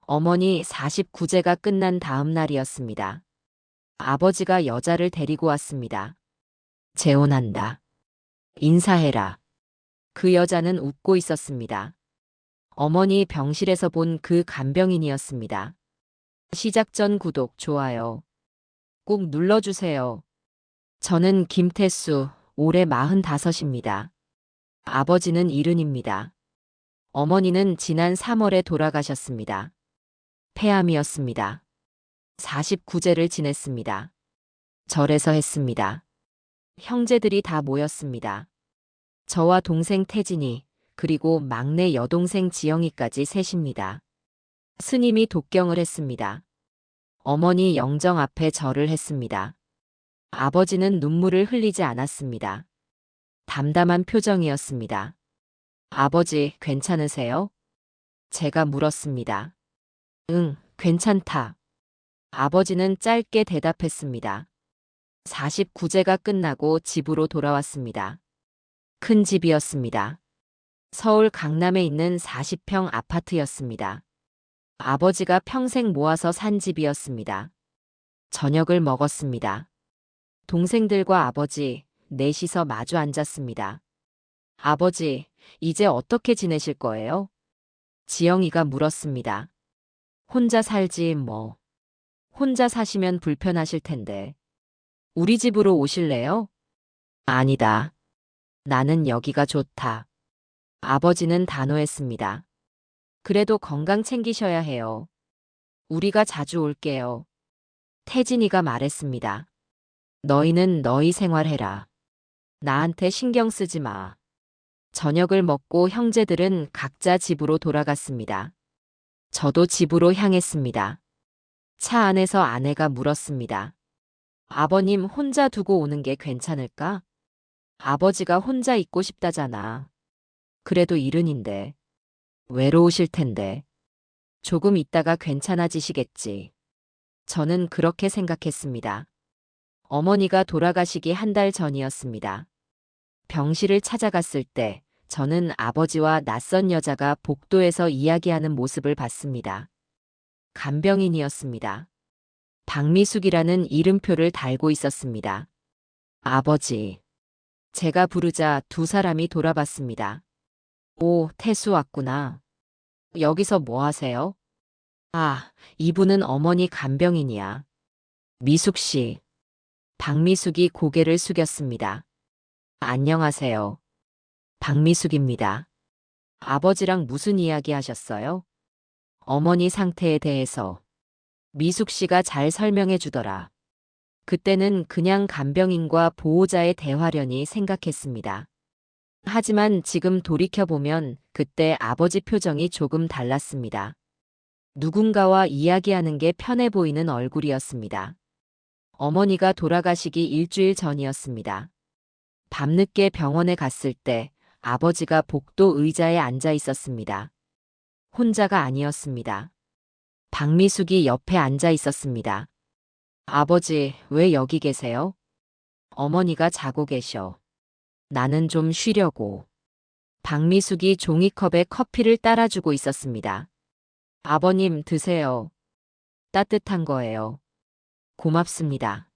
어머니 49제가 끝난 다음 날이었습니다. 아버지가 여자를 데리고 왔습니다. 재혼한다. 인사해라. 그 여자는 웃고 있었습니다. 어머니 병실에서 본 그 간병인이었습니다. 시작 전 구독, 좋아요 꼭 눌러주세요. 저는 김태수, 올해 45입니다. 아버지는 70입니다. 어머니는 지난 3월에 돌아가셨습니다. 폐암이었습니다. 49제를 지냈습니다. 절에서 했습니다. 형제들이 다 모였습니다. 저와 동생 태진이, 그리고 막내 여동생 지영이까지 셋입니다. 스님이 독경을 했습니다. 어머니 영정 앞에 절을 했습니다. 아버지는 눈물을 흘리지 않았습니다. 담담한 표정이었습니다. 아버지, 괜찮으세요? 제가 물었습니다. 응, 괜찮다. 아버지는 짧게 대답했습니다. 49제가 끝나고 집으로 돌아왔습니다. 큰 집이었습니다. 서울 강남에 있는 40평 아파트였습니다. 아버지가 평생 모아서 산 집이었습니다. 저녁을 먹었습니다. 동생들과 아버지, 넷이서 마주 앉았습니다. 아버지, 이제 어떻게 지내실 거예요? 지영이가 물었습니다. 혼자 살지 뭐. 혼자 사시면 불편하실 텐데. 우리 집으로 오실래요? 아니다. 나는 여기가 좋다. 아버지는 단호했습니다. 그래도 건강 챙기셔야 해요. 우리가 자주 올게요. 태진이가 말했습니다. 너희는 너희 생활해라. 나한테 신경 쓰지 마. 저녁을 먹고 형제들은 각자 집으로 돌아갔습니다. 저도 집으로 향했습니다. 차 안에서 아내가 물었습니다. 아버님 혼자 두고 오는 게 괜찮을까? 아버지가 혼자 있고 싶다잖아. 그래도 70인데. 외로우실 텐데. 조금 있다가 괜찮아지시겠지. 저는 그렇게 생각했습니다. 어머니가 돌아가시기 한 달 전이었습니다. 병실을 찾아갔을 때 저는 아버지와 낯선 여자가 복도에서 이야기하는 모습을 봤습니다. 간병인이었습니다. 박미숙이라는 이름표를 달고 있었습니다. 아버지. 제가 부르자 두 사람이 돌아봤습니다. 오, 태수 왔구나. 여기서 뭐 하세요? 아, 이분은 어머니 간병인이야. 미숙 씨. 박미숙이 고개를 숙였습니다. 안녕하세요. 박미숙입니다. 아버지랑 무슨 이야기 하셨어요? 어머니 상태에 대해서. 미숙 씨가 잘 설명해 주더라. 그때는 그냥 간병인과 보호자의 대화려니 생각했습니다. 하지만 지금 돌이켜보면 그때 아버지 표정이 조금 달랐습니다. 누군가와 이야기하는 게 편해 보이는 얼굴이었습니다. 어머니가 돌아가시기 일주일 전이었습니다. 밤늦게 병원에 갔을 때 아버지가 복도 의자에 앉아 있었습니다. 혼자가 아니었습니다. 박미숙이 옆에 앉아 있었습니다. 아버지, 왜 여기 계세요? 어머니가 자고 계셔. 나는 좀 쉬려고. 박미숙이 종이컵에 커피를 따라주고 있었습니다. 아버님, 드세요. 따뜻한 거예요. 고맙습니다.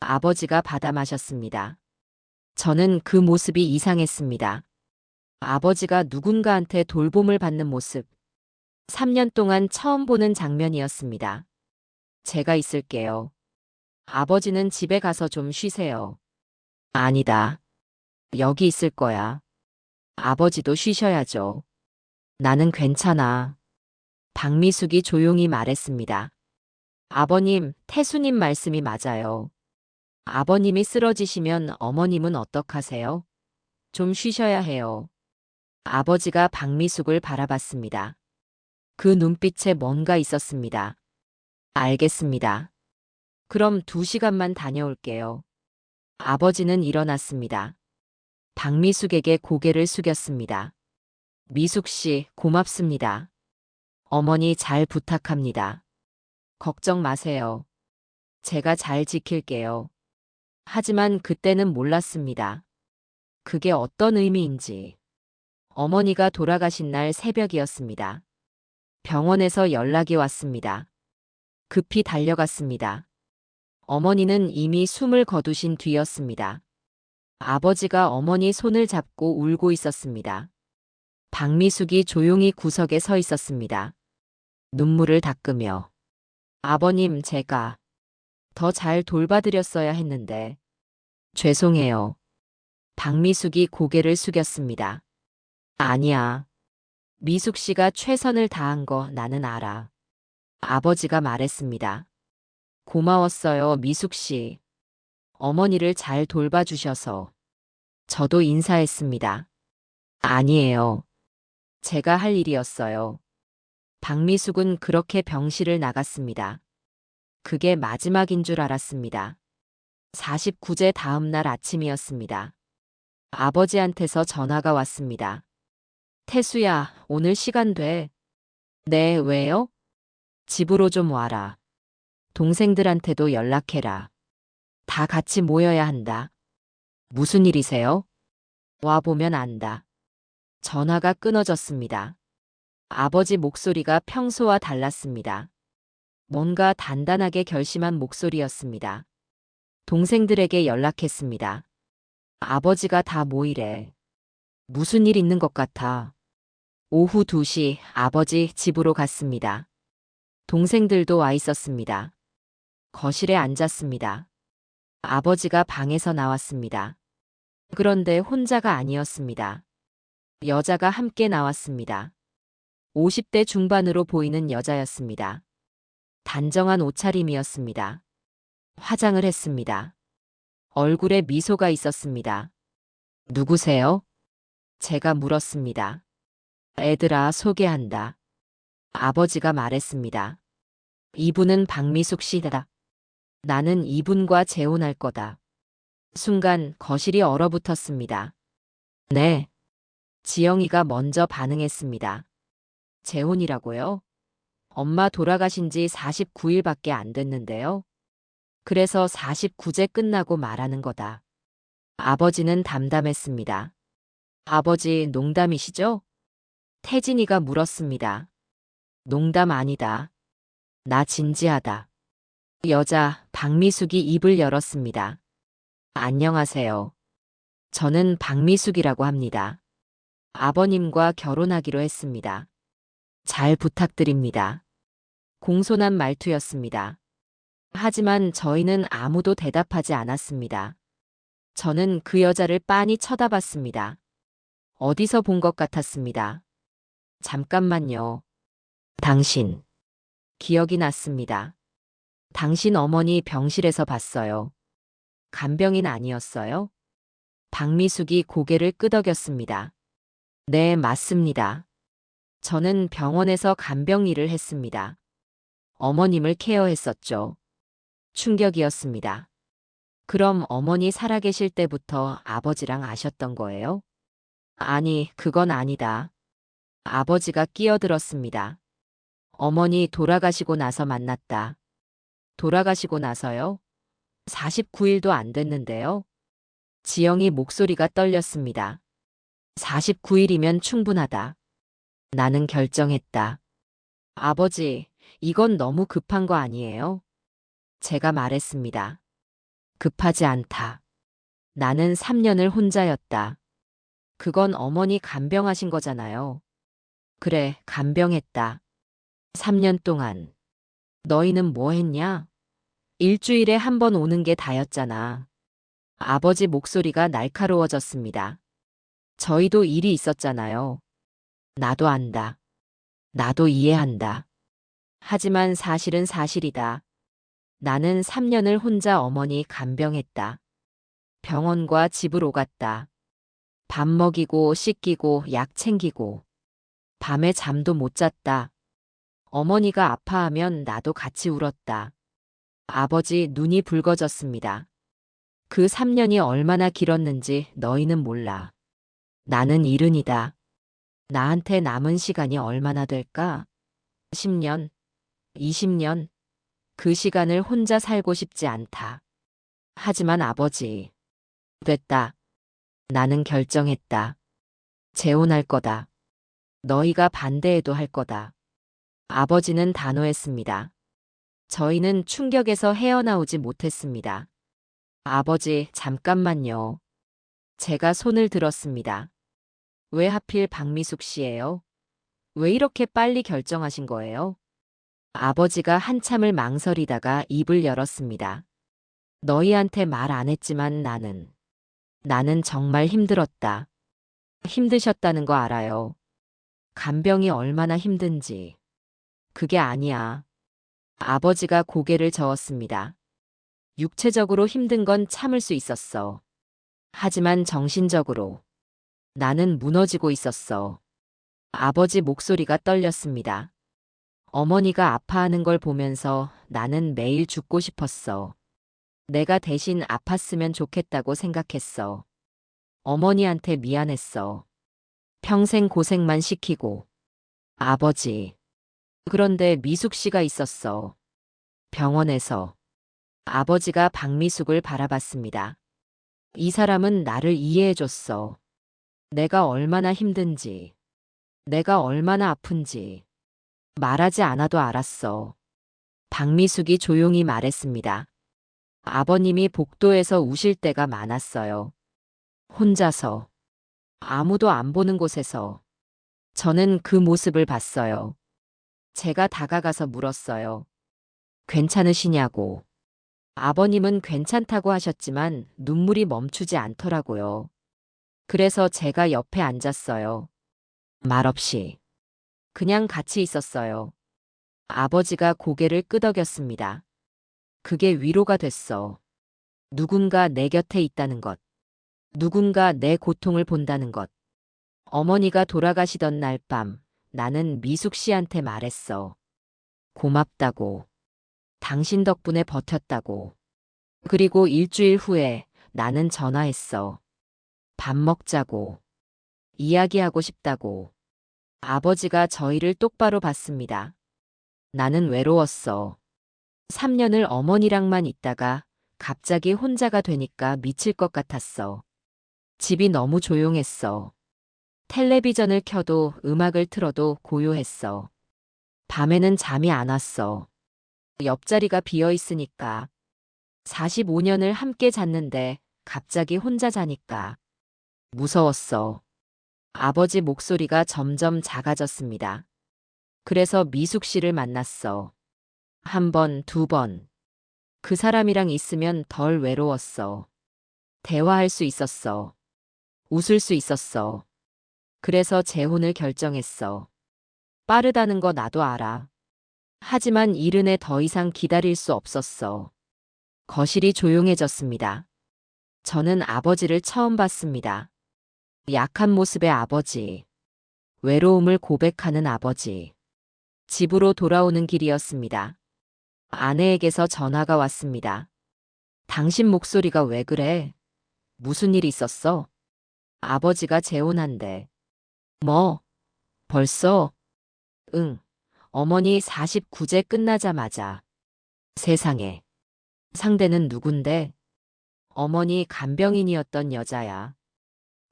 아버지가 받아 마셨습니다. 저는 그 모습이 이상했습니다. 아버지가 누군가한테 돌봄을 받는 모습. 3년 동안 처음 보는 장면이었습니다. 제가 있을게요. 아버지는 집에 가서 좀 쉬세요. 아니다. 여기 있을 거야. 아버지도 쉬셔야죠. 나는 괜찮아. 박미숙이 조용히 말했습니다. 아버님, 태수님 말씀이 맞아요. 아버님이 쓰러지시면 어머님은 어떡하세요? 좀 쉬셔야 해요. 아버지가 박미숙을 바라봤습니다. 그 눈빛에 뭔가 있었습니다. 알겠습니다. 그럼 2시간만 다녀올게요. 아버지는 일어났습니다. 박미숙에게 고개를 숙였습니다. 미숙 씨, 고맙습니다. 어머니 잘 부탁합니다. 걱정 마세요. 제가 잘 지킬게요. 하지만 그때는 몰랐습니다. 그게 어떤 의미인지. 어머니가 돌아가신 날 새벽이었습니다. 병원에서 연락이 왔습니다. 급히 달려갔습니다. 어머니는 이미 숨을 거두신 뒤였습니다. 아버지가 어머니 손을 잡고 울고 있었습니다. 박미숙이 조용히 구석에 서 있었습니다. 눈물을 닦으며 아버님, 제가 더 잘 돌봐드렸어야 했는데 죄송해요. 박미숙이 고개를 숙였습니다. 아니야. 미숙 씨가 최선을 다한 거 나는 알아. 아버지가 말했습니다. 고마웠어요, 미숙 씨. 어머니를 잘 돌봐주셔서. 저도 인사했습니다. 아니에요. 제가 할 일이었어요. 박미숙은 그렇게 병실을 나갔습니다. 그게 마지막인 줄 알았습니다. 49제 다음 날 아침이었습니다. 아버지한테서 전화가 왔습니다. 태수야, 오늘 시간 돼. 네, 왜요? 집으로 좀 와라. 동생들한테도 연락해라. 다 같이 모여야 한다. 무슨 일이세요? 와보면 안다. 전화가 끊어졌습니다. 아버지 목소리가 평소와 달랐습니다. 뭔가 단단하게 결심한 목소리였습니다. 동생들에게 연락했습니다. 아버지가 다 모이래. 무슨 일 있는 것 같아. 오후 2시 아버지 집으로 갔습니다. 동생들도 와 있었습니다. 거실에 앉았습니다. 아버지가 방에서 나왔습니다. 그런데 혼자가 아니었습니다. 여자가 함께 나왔습니다. 50대 중반으로 보이는 여자였습니다. 단정한 옷차림이었습니다. 화장을 했습니다. 얼굴에 미소가 있었습니다. 누구세요? 제가 물었습니다. 애들아, 소개한다. 아버지가 말했습니다. 이분은 박미숙 씨다. 나는 이분과 재혼할 거다. 순간 거실이 얼어붙었습니다. 네. 지영이가 먼저 반응했습니다. 재혼이라고요? 엄마 돌아가신 지 49일밖에 안 됐는데요. 그래서 49제 끝나고 말하는 거다. 아버지는 담담했습니다. 아버지, 농담이시죠? 태진이가 물었습니다. 농담 아니다. 나 진지하다. 여자 박미숙이 입을 열었습니다. 안녕하세요. 저는 박미숙이라고 합니다. 아버님과 결혼하기로 했습니다. 잘 부탁드립니다. 공손한 말투였습니다. 하지만 저희는 아무도 대답하지 않았습니다. 저는 그 여자를 빤히 쳐다봤습니다. 어디서 본 것 같았습니다. 잠깐만요. 당신. 기억이 났습니다. 당신 어머니 병실에서 봤어요. 간병인 아니었어요? 박미숙이 고개를 끄덕였습니다. 네, 맞습니다. 저는 병원에서 간병 일을 했습니다. 어머님을 케어했었죠. 충격이었습니다. 그럼 어머니 살아계실 때부터 아버지랑 아셨던 거예요? 아니, 그건 아니다. 아버지가 끼어들었습니다. 어머니 돌아가시고 나서 만났다. 돌아가시고 나서요? 49일도 안 됐는데요. 지영이 목소리가 떨렸습니다. 49일이면 충분하다. 나는 결정했다. 아버지, 이건 너무 급한 거 아니에요? 제가 말했습니다. 급하지 않다. 나는 3년을 혼자였다. 그건 어머니 간병하신 거잖아요. 그래, 간병했다. 3년 동안. 너희는 뭐 했냐? 일주일에 한 번 오는 게 다였잖아. 아버지 목소리가 날카로워졌습니다. 저희도 일이 있었잖아요. 나도 안다. 나도 이해한다. 하지만 사실은 사실이다. 나는 3년을 혼자 어머니 간병했다. 병원과 집을 오갔다. 밥 먹이고 씻기고 약 챙기고. 밤에 잠도 못 잤다. 어머니가 아파하면 나도 같이 울었다. 아버지 눈이 붉어졌습니다. 그 3년이 얼마나 길었는지 너희는 몰라. 나는 이른이다. 나한테 남은 시간이 얼마나 될까? 10년, 20년. 그 시간을 혼자 살고 싶지 않다. 하지만 아버지. 됐다. 나는 결정했다. 재혼할 거다. 너희가 반대해도 할 거다. 아버지는 단호했습니다. 저희는 충격에서 헤어나오지 못했습니다. 아버지, 잠깐만요. 제가 손을 들었습니다. 왜 하필 박미숙 씨예요? 왜 이렇게 빨리 결정하신 거예요? 아버지가 한참을 망설이다가 입을 열었습니다. 너희한테 말 안 했지만 나는 정말 힘들었다. 힘드셨다는 거 알아요. 간병이 얼마나 힘든지. 그게 아니야. 아버지가 고개를 저었습니다. 육체적으로 힘든 건 참을 수 있었어. 하지만 정신적으로 나는 무너지고 있었어. 아버지 목소리가 떨렸습니다. 어머니가 아파하는 걸 보면서 나는 매일 죽고 싶었어. 내가 대신 아팠으면 좋겠다고 생각했어. 어머니한테 미안했어. 평생 고생만 시키고. 아버지. 그런데 미숙 씨가 있었어. 병원에서. 아버지가 박미숙을 바라봤습니다. 이 사람은 나를 이해해줬어. 내가 얼마나 힘든지, 내가 얼마나 아픈지 말하지 않아도 알았어. 박미숙이 조용히 말했습니다. 아버님이 복도에서 우실 때가 많았어요. 혼자서, 아무도 안 보는 곳에서. 저는 그 모습을 봤어요. 제가 다가가서 물었어요. 괜찮으시냐고. 아버님은 괜찮다고 하셨지만 눈물이 멈추지 않더라고요. 그래서 제가 옆에 앉았어요. 말없이. 그냥 같이 있었어요. 아버지가 고개를 끄덕였습니다. 그게 위로가 됐어. 누군가 내 곁에 있다는 것. 누군가 내 고통을 본다는 것. 어머니가 돌아가시던 날 밤, 나는 미숙 씨한테 말했어. 고맙다고. 당신 덕분에 버텼다고. 그리고 일주일 후에 나는 전화했어. 밥 먹자고. 이야기하고 싶다고. 아버지가 저희를 똑바로 봤습니다. 나는 외로웠어. 3년을 어머니랑만 있다가 갑자기 혼자가 되니까 미칠 것 같았어. 집이 너무 조용했어. 텔레비전을 켜도 음악을 틀어도 고요했어. 밤에는 잠이 안 왔어. 옆자리가 비어 있으니까. 45년을 함께 잤는데 갑자기 혼자 자니까. 무서웠어. 아버지 목소리가 점점 작아졌습니다. 그래서 미숙 씨를 만났어. 한 번, 두 번. 그 사람이랑 있으면 덜 외로웠어. 대화할 수 있었어. 웃을 수 있었어. 그래서 재혼을 결정했어. 빠르다는 거 나도 알아. 하지만 이른에 더 이상 기다릴 수 없었어. 거실이 조용해졌습니다. 저는 아버지를 처음 봤습니다. 약한 모습의 아버지. 외로움을 고백하는 아버지. 집으로 돌아오는 길이었습니다. 아내에게서 전화가 왔습니다. 당신 목소리가 왜 그래? 무슨 일 있었어? 아버지가 재혼한대. 뭐? 벌써? 응. 어머니 49제 끝나자마자. 세상에. 상대는 누군데? 어머니 간병인이었던 여자야.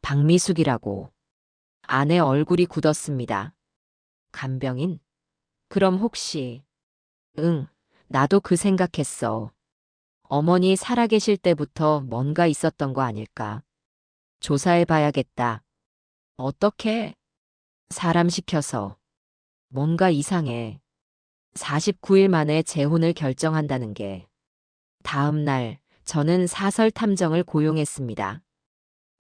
박미숙이라고. 아내 얼굴이 굳었습니다. 간병인? 그럼 혹시. 응, 나도 그 생각했어. 어머니 살아계실 때부터 뭔가 있었던 거 아닐까. 조사해봐야겠다. 어떻게? 사람 시켜서. 뭔가 이상해. 49일 만에 재혼을 결정한다는 게. 다음 날, 저는 사설 탐정을 고용했습니다.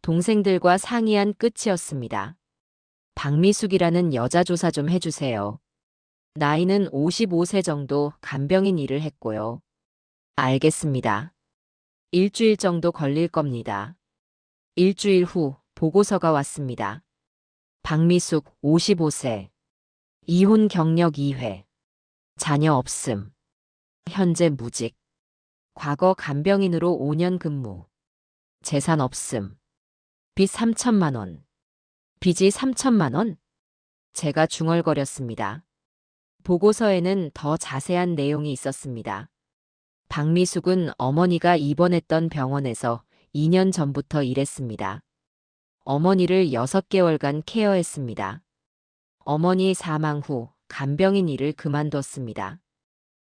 동생들과 상의한 끝이었습니다. 박미숙이라는 여자 조사 좀 해주세요. 나이는 55세 정도 간병인 일을 했고요. 알겠습니다. 일주일 정도 걸릴 겁니다. 일주일 후 보고서가 왔습니다. 박미숙 55세. 이혼 경력 2회. 자녀 없음. 현재 무직. 과거 간병인으로 5년 근무. 재산 없음. 빚 3천만 원. 빚이 3천만 원? 제가 중얼거렸습니다. 보고서에는 더 자세한 내용이 있었습니다. 박미숙은 어머니가 입원했던 병원에서 2년 전부터 일했습니다. 어머니를 6개월간 케어했습니다. 어머니 사망 후 간병인 일을 그만뒀습니다.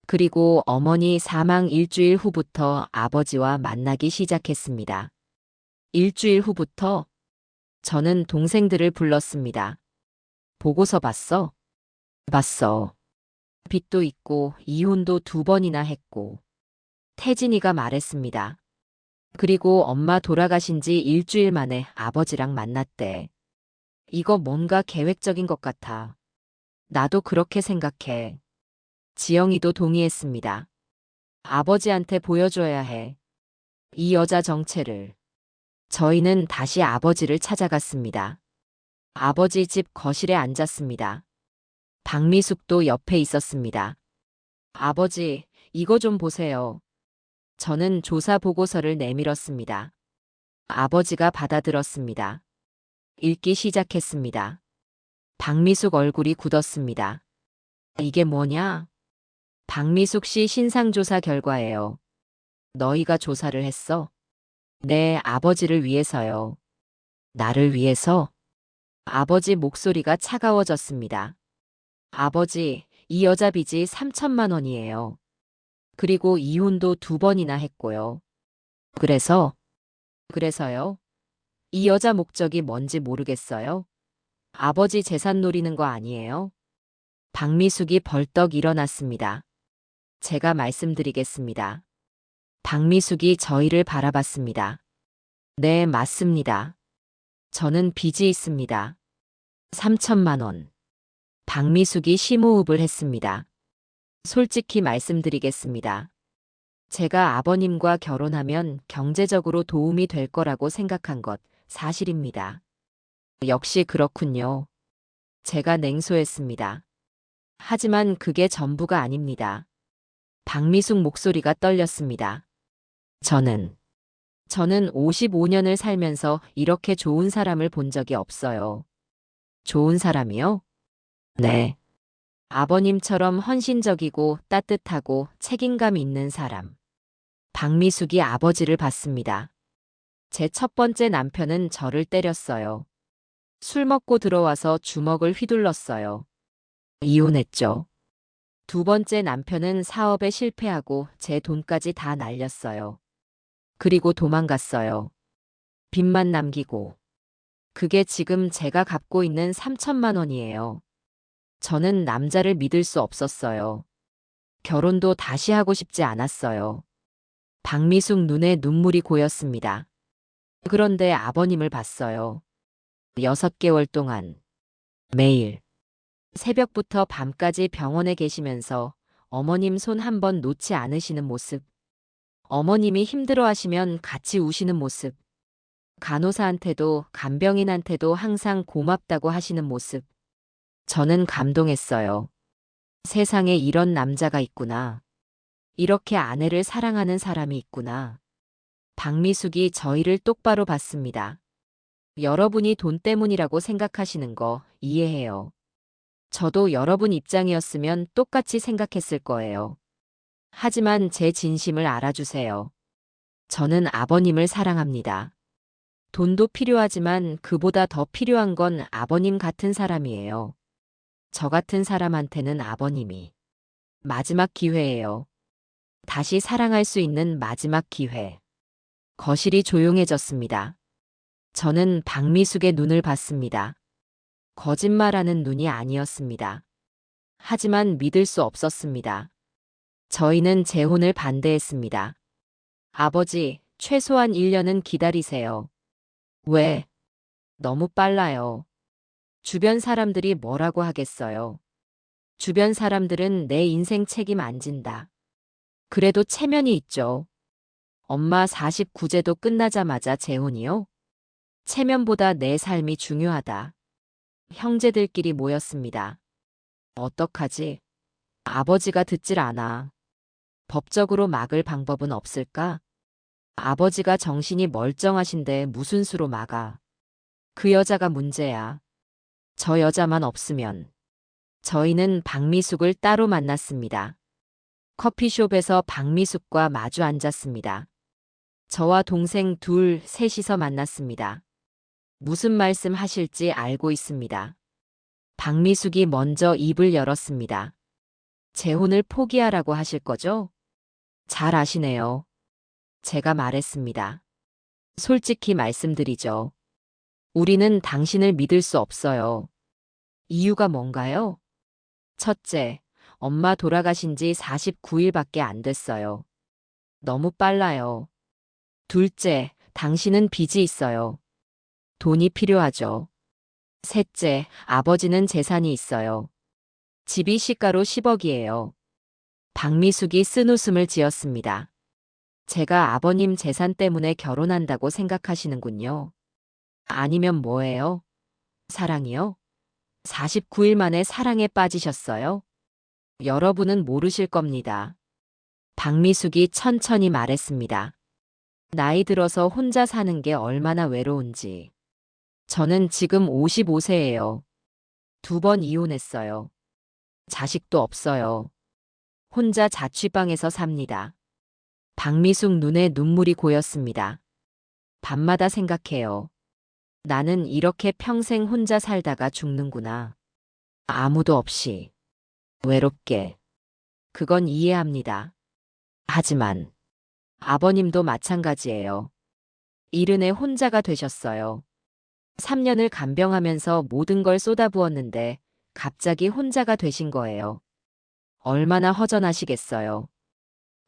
그리고 어머니 사망 일주일 후부터 아버지와 만나기 시작했습니다. 일주일 후부터 저는 동생들을 불렀습니다. 보고서 봤어? 봤어. 빚도 있고 이혼도 2번이나 했고. 태진이가 말했습니다. 그리고 엄마 돌아가신 지 일주일 만에 아버지랑 만났대. 이거 뭔가 계획적인 것 같아. 나도 그렇게 생각해. 지영이도 동의했습니다. 아버지한테 보여줘야 해. 이 여자 정체를. 저희는 다시 아버지를 찾아갔습니다. 아버지 집 거실에 앉았습니다. 박미숙도 옆에 있었습니다. 아버지, 이거 좀 보세요. 저는 조사 보고서를 내밀었습니다. 아버지가 받아들었습니다. 읽기 시작했습니다. 박미숙 얼굴이 굳었습니다. 이게 뭐냐? 박미숙 씨 신상조사 결과예요. 너희가 조사를 했어? 네, 아버지를 위해서요. 나를 위해서? 아버지 목소리가 차가워졌습니다. 아버지, 이 여자 빚이 3천만 원이에요. 그리고 이혼도 2번이나 했고요. 그래서요? 이 여자 목적이 뭔지 모르겠어요? 아버지 재산 노리는 거 아니에요? 박미숙이 벌떡 일어났습니다. 제가 말씀드리겠습니다. 박미숙이 저희를 바라봤습니다. 네, 맞습니다. 저는 빚이 있습니다. 3천만 원. 박미숙이 심호흡을 했습니다. 솔직히 말씀드리겠습니다. 제가 아버님과 결혼하면 경제적으로 도움이 될 거라고 생각한 것 사실입니다. 역시 그렇군요. 제가 냉소했습니다. 하지만 그게 전부가 아닙니다. 박미숙 목소리가 떨렸습니다. 저는 55년을 살면서 이렇게 좋은 사람을 본 적이 없어요. 좋은 사람이요? 네. 아버님처럼 헌신적이고 따뜻하고 책임감 있는 사람. 박미숙이 아버지를 봤습니다. 제 첫 번째 남편은 저를 때렸어요. 술 먹고 들어와서 주먹을 휘둘렀어요. 이혼했죠. 2번째 남편은 사업에 실패하고 제 돈까지 다 날렸어요. 그리고 도망갔어요. 빚만 남기고. 그게 지금 제가 갖고 있는 3천만 원이에요. 저는 남자를 믿을 수 없었어요. 결혼도 다시 하고 싶지 않았어요. 박미숙 눈에 눈물이 고였습니다. 그런데 아버님을 봤어요. 6개월 동안. 매일. 새벽부터 밤까지 병원에 계시면서 어머님 손 한 번 놓지 않으시는 모습. 어머님이 힘들어하시면 같이 우시는 모습. 간호사한테도 간병인한테도 항상 고맙다고 하시는 모습. 저는 감동했어요. 세상에 이런 남자가 있구나. 이렇게 아내를 사랑하는 사람이 있구나. 박미숙이 저희를 똑바로 봤습니다. 여러분이 돈 때문이라고 생각하시는 거 이해해요. 저도 여러분 입장이었으면 똑같이 생각했을 거예요. 하지만 제 진심을 알아주세요. 저는 아버님을 사랑합니다. 돈도 필요하지만 그보다 더 필요한 건 아버님 같은 사람이에요. 저 같은 사람한테는 아버님이 마지막 기회예요. 다시 사랑할 수 있는 마지막 기회. 거실이 조용해졌습니다. 저는 박미숙의 눈을 봤습니다. 거짓말하는 눈이 아니었습니다. 하지만 믿을 수 없었습니다. 저희는 재혼을 반대했습니다. 아버지, 최소한 1년은 기다리세요. 왜? 너무 빨라요. 주변 사람들이 뭐라고 하겠어요. 주변 사람들은 내 인생 책임 안 진다. 그래도 체면이 있죠. 엄마 49제도 끝나자마자 재혼이요? 체면보다 내 삶이 중요하다. 형제들끼리 모였습니다. 어떡하지? 아버지가 듣질 않아. 법적으로 막을 방법은 없을까? 아버지가 정신이 멀쩡하신데 무슨 수로 막아. 그 여자가 문제야. 저 여자만 없으면. 저희는 박미숙을 따로 만났습니다. 커피숍에서 박미숙과 마주 앉았습니다. 저와 동생 둘, 셋이서 만났습니다. 무슨 말씀 하실지 알고 있습니다. 박미숙이 먼저 입을 열었습니다. 재혼을 포기하라고 하실 거죠? 잘 아시네요. 제가 말했습니다. 솔직히 말씀드리죠. 우리는 당신을 믿을 수 없어요. 이유가 뭔가요? 첫째, 엄마 돌아가신 지 49일밖에 안 됐어요. 너무 빨라요. 둘째, 당신은 빚이 있어요. 돈이 필요하죠. 셋째, 아버지는 재산이 있어요. 집이 시가로 10억이에요. 박미숙이 쓴웃음을 지었습니다. 제가 아버님 재산 때문에 결혼한다고 생각하시는군요. 아니면 뭐예요? 사랑이요? 49일 만에 사랑에 빠지셨어요? 여러분은 모르실 겁니다. 박미숙이 천천히 말했습니다. 나이 들어서 혼자 사는 게 얼마나 외로운지. 저는 지금 55세예요. 2번 이혼했어요. 자식도 없어요. 혼자 자취방에서 삽니다. 박미숙 눈에 눈물이 고였습니다. 밤마다 생각해요. 나는 이렇게 평생 혼자 살다가 죽는구나. 아무도 없이. 외롭게. 그건 이해합니다. 하지만 아버님도 마찬가지예요. 이른에 혼자가 되셨어요. 3년을 간병하면서 모든 걸 쏟아부었는데 갑자기 혼자가 되신 거예요. 얼마나 허전하시겠어요.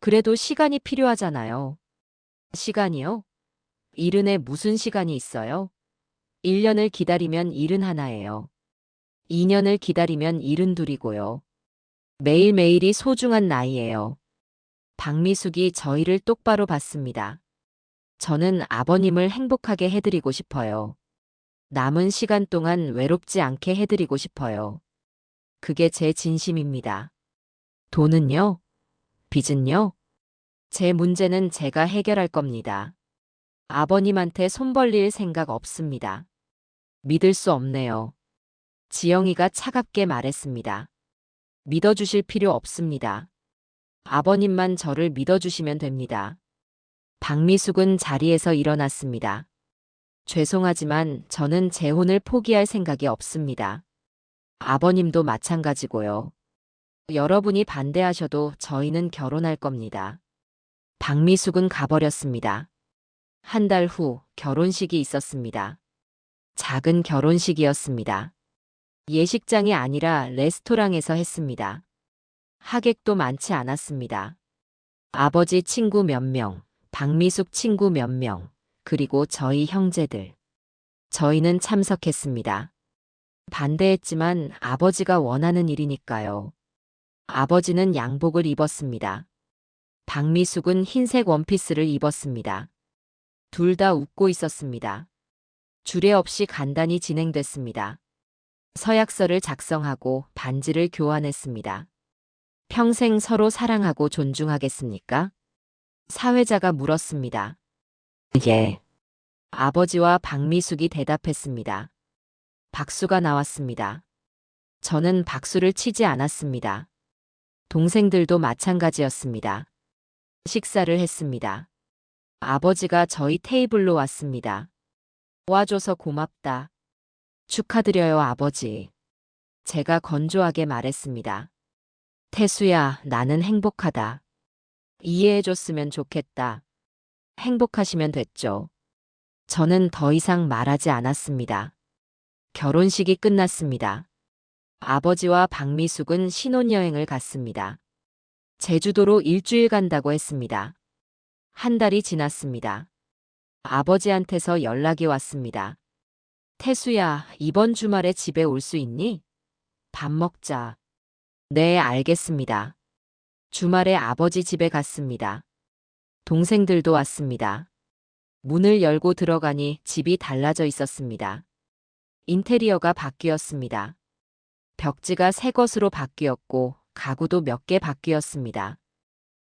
그래도 시간이 필요하잖아요. 시간이요? 이른에 무슨 시간이 있어요? 1년을 기다리면 71예요. 2년을 기다리면 72이고요. 매일매일이 소중한 나이예요. 박미숙이 저희를 똑바로 봤습니다. 저는 아버님을 행복하게 해드리고 싶어요. 남은 시간 동안 외롭지 않게 해드리고 싶어요. 그게 제 진심입니다. 돈은요? 빚은요? 제 문제는 제가 해결할 겁니다. 아버님한테 손 벌릴 생각 없습니다. 믿을 수 없네요. 지영이가 차갑게 말했습니다. 믿어주실 필요 없습니다. 아버님만 저를 믿어주시면 됩니다. 박미숙은 자리에서 일어났습니다. 죄송하지만 저는 재혼을 포기할 생각이 없습니다. 아버님도 마찬가지고요. 여러분이 반대하셔도 저희는 결혼할 겁니다. 박미숙은 가버렸습니다. 한 달 후 결혼식이 있었습니다. 작은 결혼식이었습니다. 예식장이 아니라 레스토랑에서 했습니다. 하객도 많지 않았습니다. 아버지 친구 몇 명, 박미숙 친구 몇 명, 그리고 저희 형제들. 저희는 참석했습니다. 반대했지만 아버지가 원하는 일이니까요. 아버지는 양복을 입었습니다. 박미숙은 흰색 원피스를 입었습니다. 둘 다 웃고 있었습니다. 주례 없이 간단히 진행됐습니다. 서약서를 작성하고 반지를 교환했습니다. 평생 서로 사랑하고 존중하겠습니까? 사회자가 물었습니다. 예. 아버지와 박미숙이 대답했습니다. 박수가 나왔습니다. 저는 박수를 치지 않았습니다. 동생들도 마찬가지였습니다. 식사를 했습니다. 아버지가 저희 테이블로 왔습니다. 와줘서 고맙다. 축하드려요, 아버지. 제가 건조하게 말했습니다. 태수야, 나는 행복하다. 이해해줬으면 좋겠다. 행복하시면 됐죠. 저는 더 이상 말하지 않았습니다. 결혼식이 끝났습니다. 아버지와 박미숙은 신혼여행을 갔습니다. 제주도로 일주일 간다고 했습니다. 한 달이 지났습니다. 아버지한테서 연락이 왔습니다. 태수야, 이번 주말에 집에 올 수 있니? 밥 먹자. 네, 알겠습니다. 주말에 아버지 집에 갔습니다. 동생들도 왔습니다. 문을 열고 들어가니 집이 달라져 있었습니다. 인테리어가 바뀌었습니다. 벽지가 새 것으로 바뀌었고 가구도 몇 개 바뀌었습니다.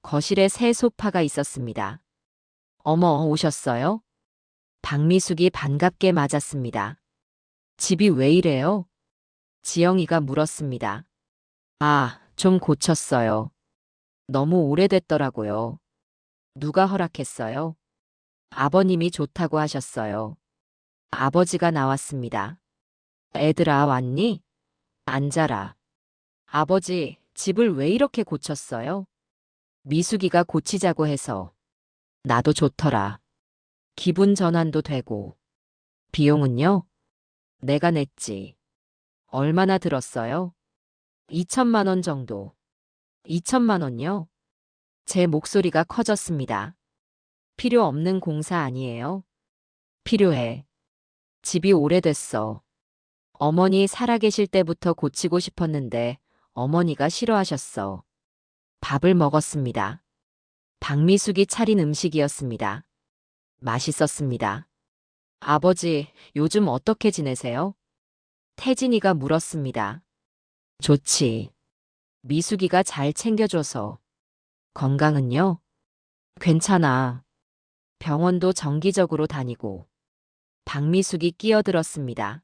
거실에 새 소파가 있었습니다. 어머, 오셨어요? 박미숙이 반갑게 맞았습니다. 집이 왜 이래요? 지영이가 물었습니다. 아, 좀 고쳤어요. 너무 오래됐더라고요. 누가 허락했어요? 아버님이 좋다고 하셨어요. 아버지가 나왔습니다. 애들아, 왔니? 앉아라. 아버지, 집을 왜 이렇게 고쳤어요? 미숙이가 고치자고 해서. 나도 좋더라. 기분 전환도 되고. 비용은요? 내가 냈지. 얼마나 들었어요? 2천만 원 정도. 2천만 원요? 제 목소리가 커졌습니다. 필요 없는 공사 아니에요? 필요해. 집이 오래됐어. 어머니 살아계실 때부터 고치고 싶었는데 어머니가 싫어하셨어. 밥을 먹었습니다. 박미숙이 차린 음식이었습니다. 맛있었습니다. 아버지, 요즘 어떻게 지내세요? 태진이가 물었습니다. 좋지. 미숙이가 잘 챙겨줘서. 건강은요? 괜찮아. 병원도 정기적으로 다니고. 박미숙이 끼어들었습니다.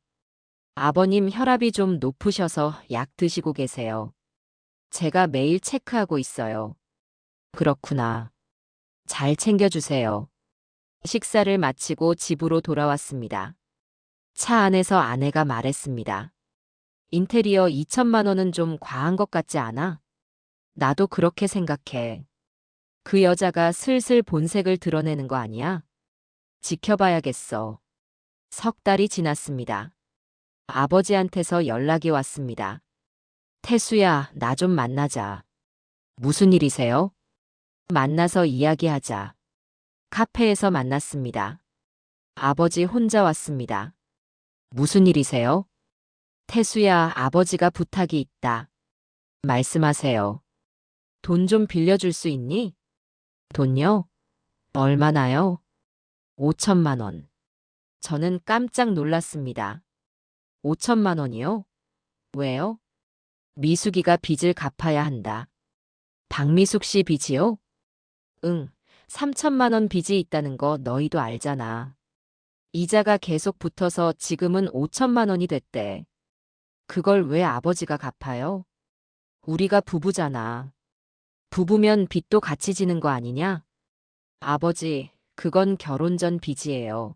아버님 혈압이 좀 높으셔서 약 드시고 계세요. 제가 매일 체크하고 있어요. 그렇구나. 잘 챙겨주세요. 식사를 마치고 집으로 돌아왔습니다. 차 안에서 아내가 말했습니다. 인테리어 2천만 원은 좀 과한 것 같지 않아? 나도 그렇게 생각해. 그 여자가 슬슬 본색을 드러내는 거 아니야? 지켜봐야겠어. 석 달이 지났습니다. 아버지한테서 연락이 왔습니다. 태수야, 나 좀 만나자. 무슨 일이세요? 만나서 이야기하자. 카페에서 만났습니다. 아버지 혼자 왔습니다. 무슨 일이세요? 태수야, 아버지가 부탁이 있다. 말씀하세요. 돈 좀 빌려줄 수 있니? 돈요? 얼마나요? 5천만 원. 저는 깜짝 놀랐습니다. 5천만 원이요? 왜요? 미숙이가 빚을 갚아야 한다. 박미숙 씨 빚이요? 응, 3천만 원 빚이 있다는 거 너희도 알잖아. 이자가 계속 붙어서 지금은 5천만 원이 됐대. 그걸 왜 아버지가 갚아요? 우리가 부부잖아. 부부면 빚도 같이 지는 거 아니냐? 아버지, 그건 결혼 전 빚이에요.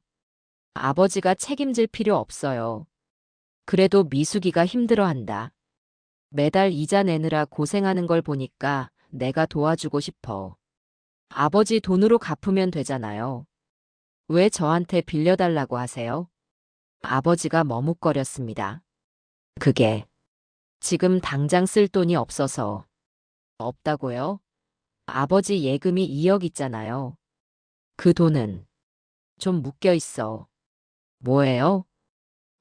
아버지가 책임질 필요 없어요. 그래도 미숙이가 힘들어한다. 매달 이자 내느라 고생하는 걸 보니까 내가 도와주고 싶어. 아버지 돈으로 갚으면 되잖아요. 왜 저한테 빌려달라고 하세요? 아버지가 머뭇거렸습니다. 그게 지금 당장 쓸 돈이 없어서. 없다고요? 아버지 예금이 2억 있잖아요. 그 돈은 좀 묶여 있어. 뭐예요?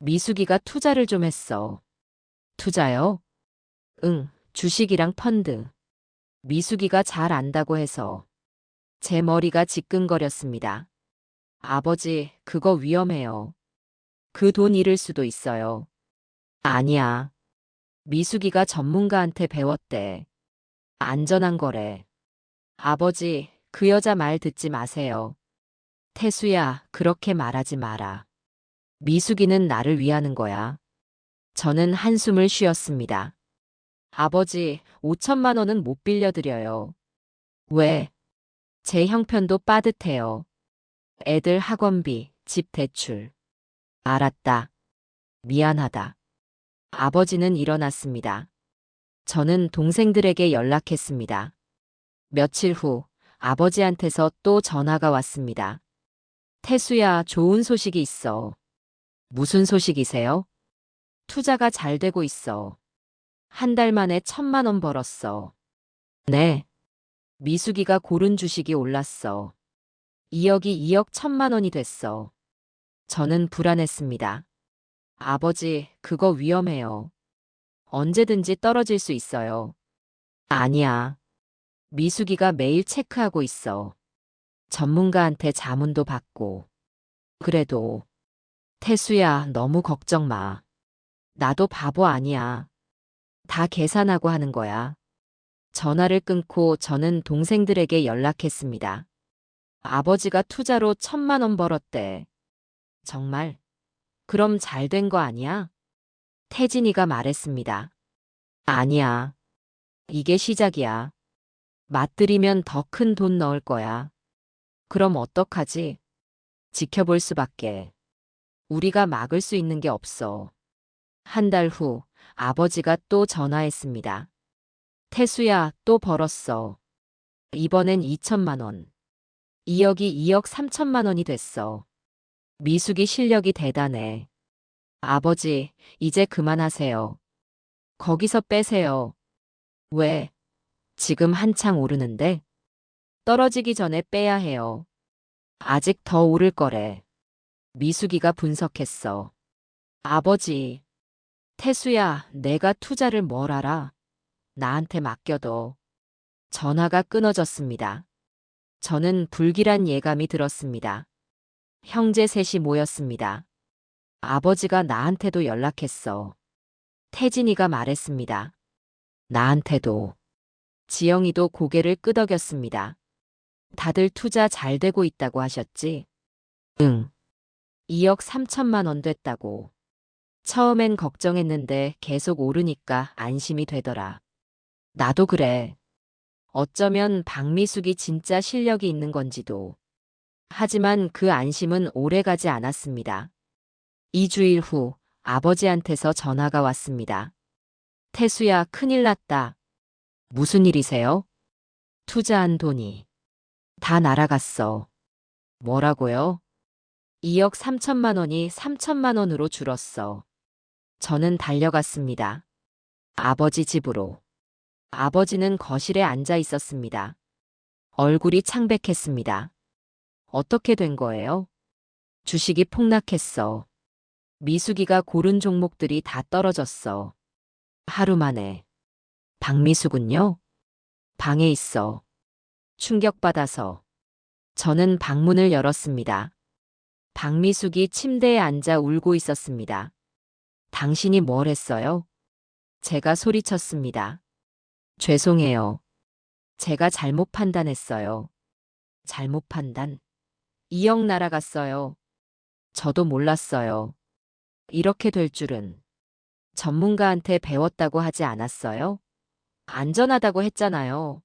미숙이가 투자를 좀 했어. 투자요? 응, 주식이랑 펀드. 미숙이가 잘 안다고 해서. 제 머리가 지끈거렸습니다. 아버지, 그거 위험해요. 그 돈 잃을 수도 있어요. 아니야. 미숙이가 전문가한테 배웠대. 안전한 거래. 아버지, 그 여자 말 듣지 마세요. 태수야, 그렇게 말하지 마라. 미숙이는 나를 위하는 거야. 저는 한숨을 쉬었습니다. 아버지, 5천만 원은 못 빌려드려요. 왜? 제 형편도 빠듯해요. 애들 학원비, 집 대출. 알았다. 미안하다. 아버지는 일어났습니다. 저는 동생들에게 연락했습니다. 며칠 후 아버지한테서 또 전화가 왔습니다. 태수야, 좋은 소식이 있어. 무슨 소식이세요? 투자가 잘 되고 있어. 한 달 만에 1천만 원 벌었어. 네. 미숙이가 고른 주식이 올랐어. 2억이 2억 1천만 원이 됐어. 저는 불안했습니다. 아버지, 그거 위험해요. 언제든지 떨어질 수 있어요. 아니야. 미숙이가 매일 체크하고 있어. 전문가한테 자문도 받고. 그래도, 태수야, 너무 걱정 마. 나도 바보 아니야. 다 계산하고 하는 거야. 전화를 끊고 저는 동생들에게 연락했습니다. 아버지가 투자로 1천만 원 벌었대. 정말? 그럼 잘 된 거 아니야? 태진이가 말했습니다. 아니야. 이게 시작이야. 맞들이면 더 큰 돈 넣을 거야. 그럼 어떡하지? 지켜볼 수밖에. 우리가 막을 수 있는 게 없어. 한 달 후 아버지가 또 전화했습니다. 태수야, 또 벌었어. 이번엔 2천만 원. 2억이 2억 3천만 원이 됐어. 미숙이 실력이 대단해. 아버지, 이제 그만하세요. 거기서 빼세요. 왜? 지금 한창 오르는데? 떨어지기 전에 빼야 해요. 아직 더 오를 거래. 미숙이가 분석했어. 아버지, 태수야, 내가 투자를 뭘 알아? 나한테 맡겨둬. 전화가 끊어졌습니다. 저는 불길한 예감이 들었습니다. 형제 셋이 모였습니다. 아버지가 나한테도 연락했어. 태진이가 말했습니다. 나한테도. 지영이도 고개를 끄덕였습니다. 다들 투자 잘 되고 있다고 하셨지? 응. 2억 3천만 원 됐다고. 처음엔 걱정했는데 계속 오르니까 안심이 되더라. 나도 그래. 어쩌면 박미숙이 진짜 실력이 있는 건지도. 하지만 그 안심은 오래가지 않았습니다. 2주일 후 아버지한테서 전화가 왔습니다. 태수야, 큰일 났다. 무슨 일이세요? 투자한 돈이 다 날아갔어. 뭐라고요? 2억 3천만 원이 3천만 원으로 줄었어. 저는 달려갔습니다. 아버지 집으로. 아버지는 거실에 앉아 있었습니다. 얼굴이 창백했습니다. 어떻게 된 거예요? 주식이 폭락했어. 미숙이가 고른 종목들이 다 떨어졌어. 하루 만에. 박미숙은요? 방에 있어. 충격받아서. 저는 방문을 열었습니다. 박미숙이 침대에 앉아 울고 있었습니다. 당신이 뭘 했어요? 제가 소리쳤습니다. 죄송해요. 제가 잘못 판단했어요. 잘못 판단? 2억 날아갔어요. 저도 몰랐어요. 이렇게 될 줄은. 전문가한테 배웠다고 하지 않았어요? 안전하다고 했잖아요.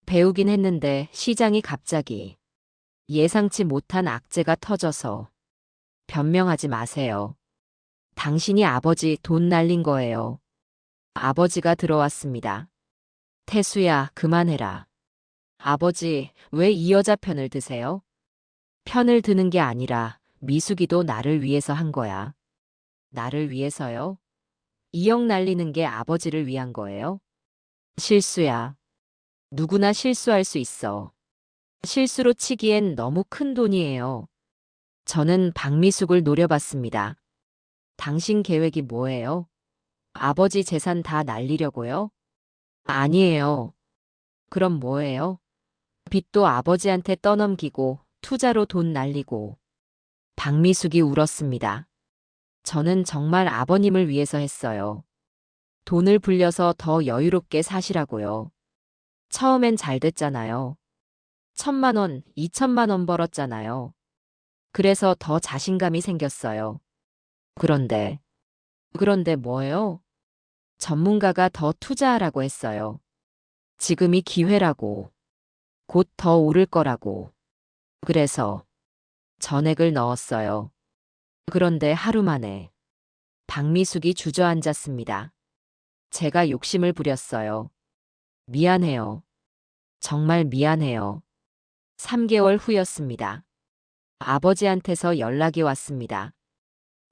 배우긴 했는데 시장이 갑자기 예상치 못한 악재가 터져서. 변명하지 마세요. 당신이 아버지 돈 날린 거예요. 아버지가 들어왔습니다. 태수야, 그만해라. 아버지, 왜 이 여자 편을 드세요? 편을 드는 게 아니라 미숙이도 나를 위해서 한 거야. 나를 위해서요? 2억 날리는 게 아버지를 위한 거예요? 실수야. 누구나 실수할 수 있어. 실수로 치기엔 너무 큰 돈이에요. 저는 박미숙을 노려봤습니다. 당신 계획이 뭐예요? 아버지 재산 다 날리려고요? 아니에요. 그럼 뭐예요? 빚도 아버지한테 떠넘기고 투자로 돈 날리고. 박미숙이 울었습니다. 저는 정말 아버님을 위해서 했어요. 돈을 불려서 더 여유롭게 사시라고요. 처음엔 잘 됐잖아요. 1,000만 원, 2천만 원 벌었잖아요. 그래서 더 자신감이 생겼어요. 그런데 뭐예요? 전문가가 더 투자하라고 했어요. 지금이 기회라고. 곧 더 오를 거라고. 그래서 전액을 넣었어요. 그런데 하루 만에 박미숙이 주저앉았습니다. 제가 욕심을 부렸어요. 미안해요. 정말 미안해요. 3개월 후였습니다. 아버지한테서 연락이 왔습니다.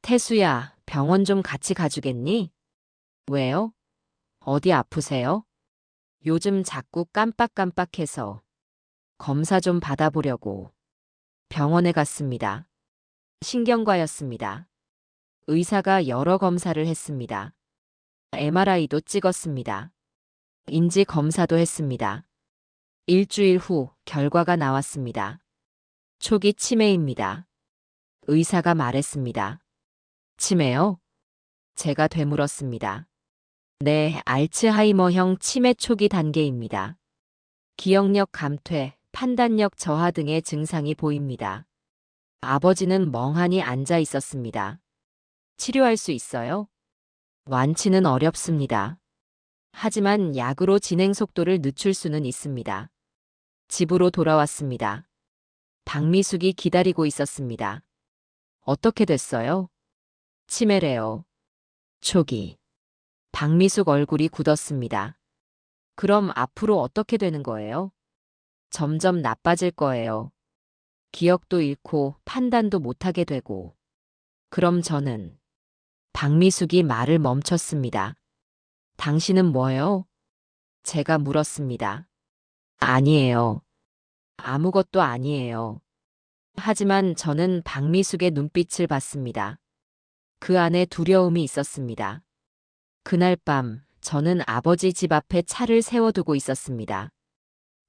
태수야, 병원 좀 같이 가주겠니? 왜요? 어디 아프세요? 요즘 자꾸 깜빡깜빡해서 검사 좀 받아보려고. 병원에 갔습니다. 신경과였습니다. 의사가 여러 검사를 했습니다. MRI도 찍었습니다. 인지 검사도 했습니다. 일주일 후 결과가 나왔습니다. 초기 치매입니다. 의사가 말했습니다. 치매요? 제가 되물었습니다. 네, 알츠하이머형 치매 초기 단계입니다. 기억력 감퇴, 판단력 저하 등의 증상이 보입니다. 아버지는 멍하니 앉아 있었습니다. 치료할 수 있어요? 완치는 어렵습니다. 하지만 약으로 진행 속도를 늦출 수는 있습니다. 집으로 돌아왔습니다. 박미숙이 기다리고 있었습니다. 어떻게 됐어요? 치매래요. 초기. 박미숙 얼굴이 굳었습니다. 그럼 앞으로 어떻게 되는 거예요? 점점 나빠질 거예요. 기억도 잃고 판단도 못하게 되고. 그럼 저는 박미숙이 말을 멈췄습니다. 당신은 뭐예요? 제가 물었습니다. 아니에요. 아무것도 아니에요. 하지만 저는 박미숙의 눈빛을 봤습니다. 그 안에 두려움이 있었습니다. 그날 밤 저는 아버지 집 앞에 차를 세워두고 있었습니다.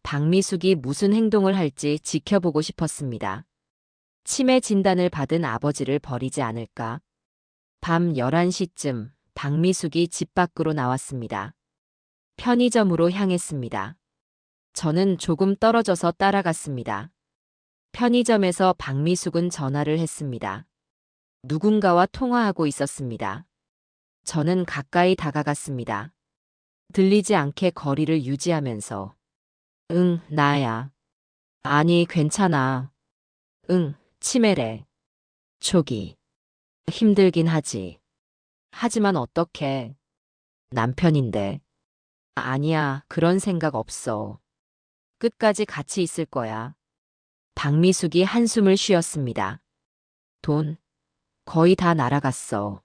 박미숙이 무슨 행동을 할지 지켜보고 싶었습니다. 치매 진단을 받은 아버지를 버리지 않을까? 밤 11시쯤 박미숙이 집 밖으로 나왔습니다. 편의점으로 향했습니다. 저는 조금 떨어져서 따라갔습니다. 편의점에서 박미숙은 전화를 했습니다. 누군가와 통화하고 있었습니다. 저는 가까이 다가갔습니다. 들리지 않게 거리를 유지하면서 응, 나야. 아니, 괜찮아. 응, 치매래. 초기. 힘들긴 하지. 하지만 어떡해. 남편인데. 아니야, 그런 생각 없어. 끝까지 같이 있을 거야. 박미숙이 한숨을 쉬었습니다. 돈, 거의 다 날아갔어.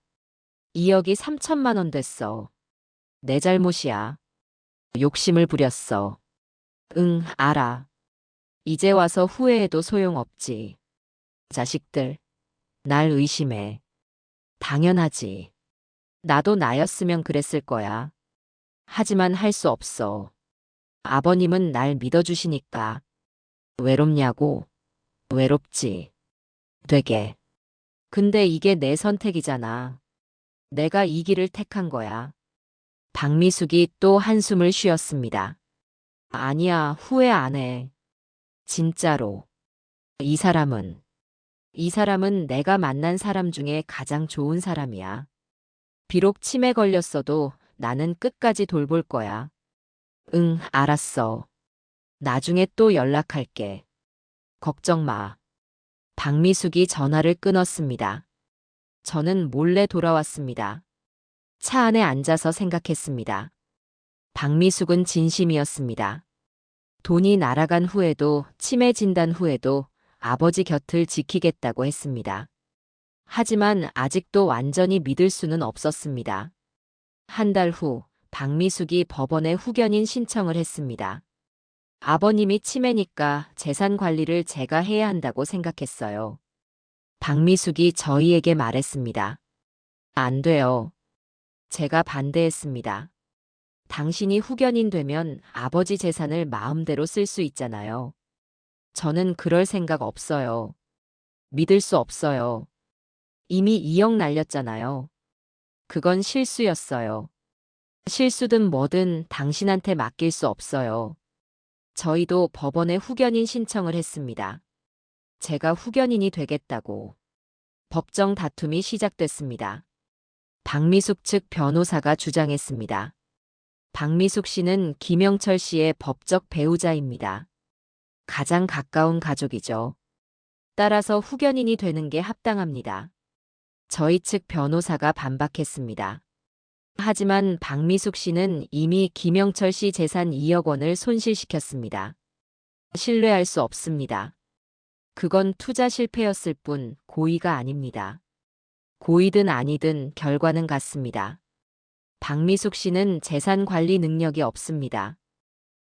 2억이 3천만 원 됐어. 내 잘못이야. 욕심을 부렸어. 응, 알아. 이제 와서 후회해도 소용없지. 자식들, 날 의심해. 당연하지. 나도 나였으면 그랬을 거야. 하지만 할 수 없어. 아버님은 날 믿어주시니까. 외롭냐고? 외롭지. 되게. 근데 이게 내 선택이잖아. 내가 이 길을 택한 거야. 박미숙이 또 한숨을 쉬었습니다. 아니야, 후회 안 해. 진짜로. 이 사람은, 이 사람은 내가 만난 사람 중에 가장 좋은 사람이야. 비록 치매 걸렸어도 나는 끝까지 돌볼 거야. 응, 알았어. 나중에 또 연락할게. 걱정 마. 박미숙이 전화를 끊었습니다. 저는 몰래 돌아왔습니다. 차 안에 앉아서 생각했습니다. 박미숙은 진심이었습니다. 돈이 날아간 후에도 치매 진단 후에도 아버지 곁을 지키겠다고 했습니다. 하지만 아직도 완전히 믿을 수는 없었습니다. 한 달 후 박미숙이 법원에 후견인 신청을 했습니다. 아버님이 치매니까 재산 관리를 제가 해야 한다고 생각했어요. 박미숙이 저희에게 말했습니다. 안 돼요. 제가 반대했습니다. 당신이 후견인 되면 아버지 재산을 마음대로 쓸 수 있잖아요. 저는 그럴 생각 없어요. 믿을 수 없어요. 이미 2억 날렸잖아요. 그건 실수였어요. 실수든 뭐든 당신한테 맡길 수 없어요. 저희도 법원에 후견인 신청을 했습니다. 제가 후견인이 되겠다고. 법정 다툼이 시작됐습니다. 박미숙 측 변호사가 주장했습니다. 박미숙 씨는 김영철 씨의 법적 배우자입니다. 가장 가까운 가족이죠. 따라서 후견인이 되는 게 합당합니다. 저희 측 변호사가 반박했습니다. 하지만 박미숙 씨는 이미 김영철 씨 재산 2억 원을 손실시켰습니다. 신뢰할 수 없습니다. 그건 투자 실패였을 뿐 고의가 아닙니다. 고의든 아니든 결과는 같습니다. 박미숙 씨는 재산 관리 능력이 없습니다.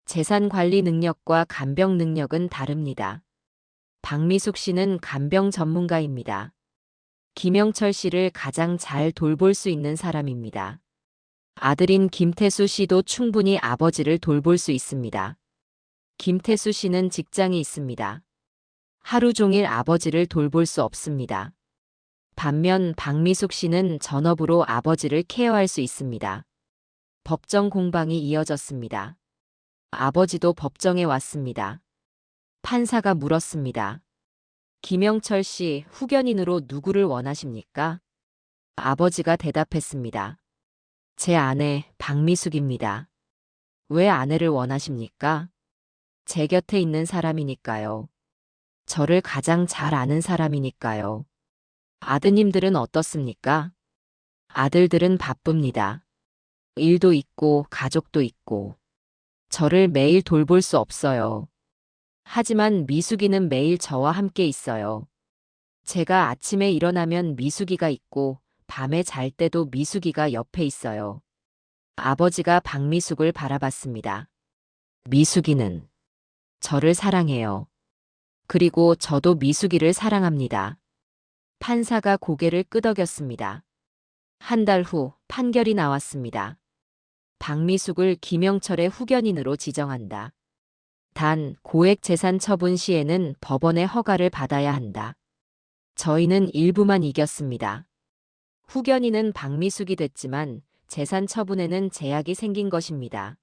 재산 관리 능력과 간병 능력은 다릅니다. 박미숙 씨는 간병 전문가입니다. 김영철 씨를 가장 잘 돌볼 수 있는 사람입니다. 아들인 김태수 씨도 충분히 아버지를 돌볼 수 있습니다. 김태수 씨는 직장이 있습니다. 하루 종일 아버지를 돌볼 수 없습니다. 반면 박미숙 씨는 전업으로 아버지를 케어할 수 있습니다. 법정 공방이 이어졌습니다. 아버지도 법정에 왔습니다. 판사가 물었습니다. 김영철 씨 후견인으로 누구를 원하십니까? 아버지가 대답했습니다. 제 아내 박미숙입니다. 왜 아내를 원하십니까? 제 곁에 있는 사람이니까요. 저를 가장 잘 아는 사람이니까요. 아드님들은 어떻습니까? 아들들은 바쁩니다. 일도 있고 가족도 있고 저를 매일 돌볼 수 없어요. 하지만 미숙이는 매일 저와 함께 있어요. 제가 아침에 일어나면 미숙이가 있고 밤에 잘 때도 미숙이가 옆에 있어요. 아버지가 박미숙을 바라봤습니다. 미숙이는 저를 사랑해요. 그리고 저도 미숙이를 사랑합니다. 판사가 고개를 끄덕였습니다. 한 달 후 판결이 나왔습니다. 박미숙을 김영철의 후견인으로 지정한다. 단, 고액 재산 처분 시에는 법원의 허가를 받아야 한다. 저희는 일부만 이겼습니다. 후견인은 박미숙이 됐지만 재산 처분에는 제약이 생긴 것입니다.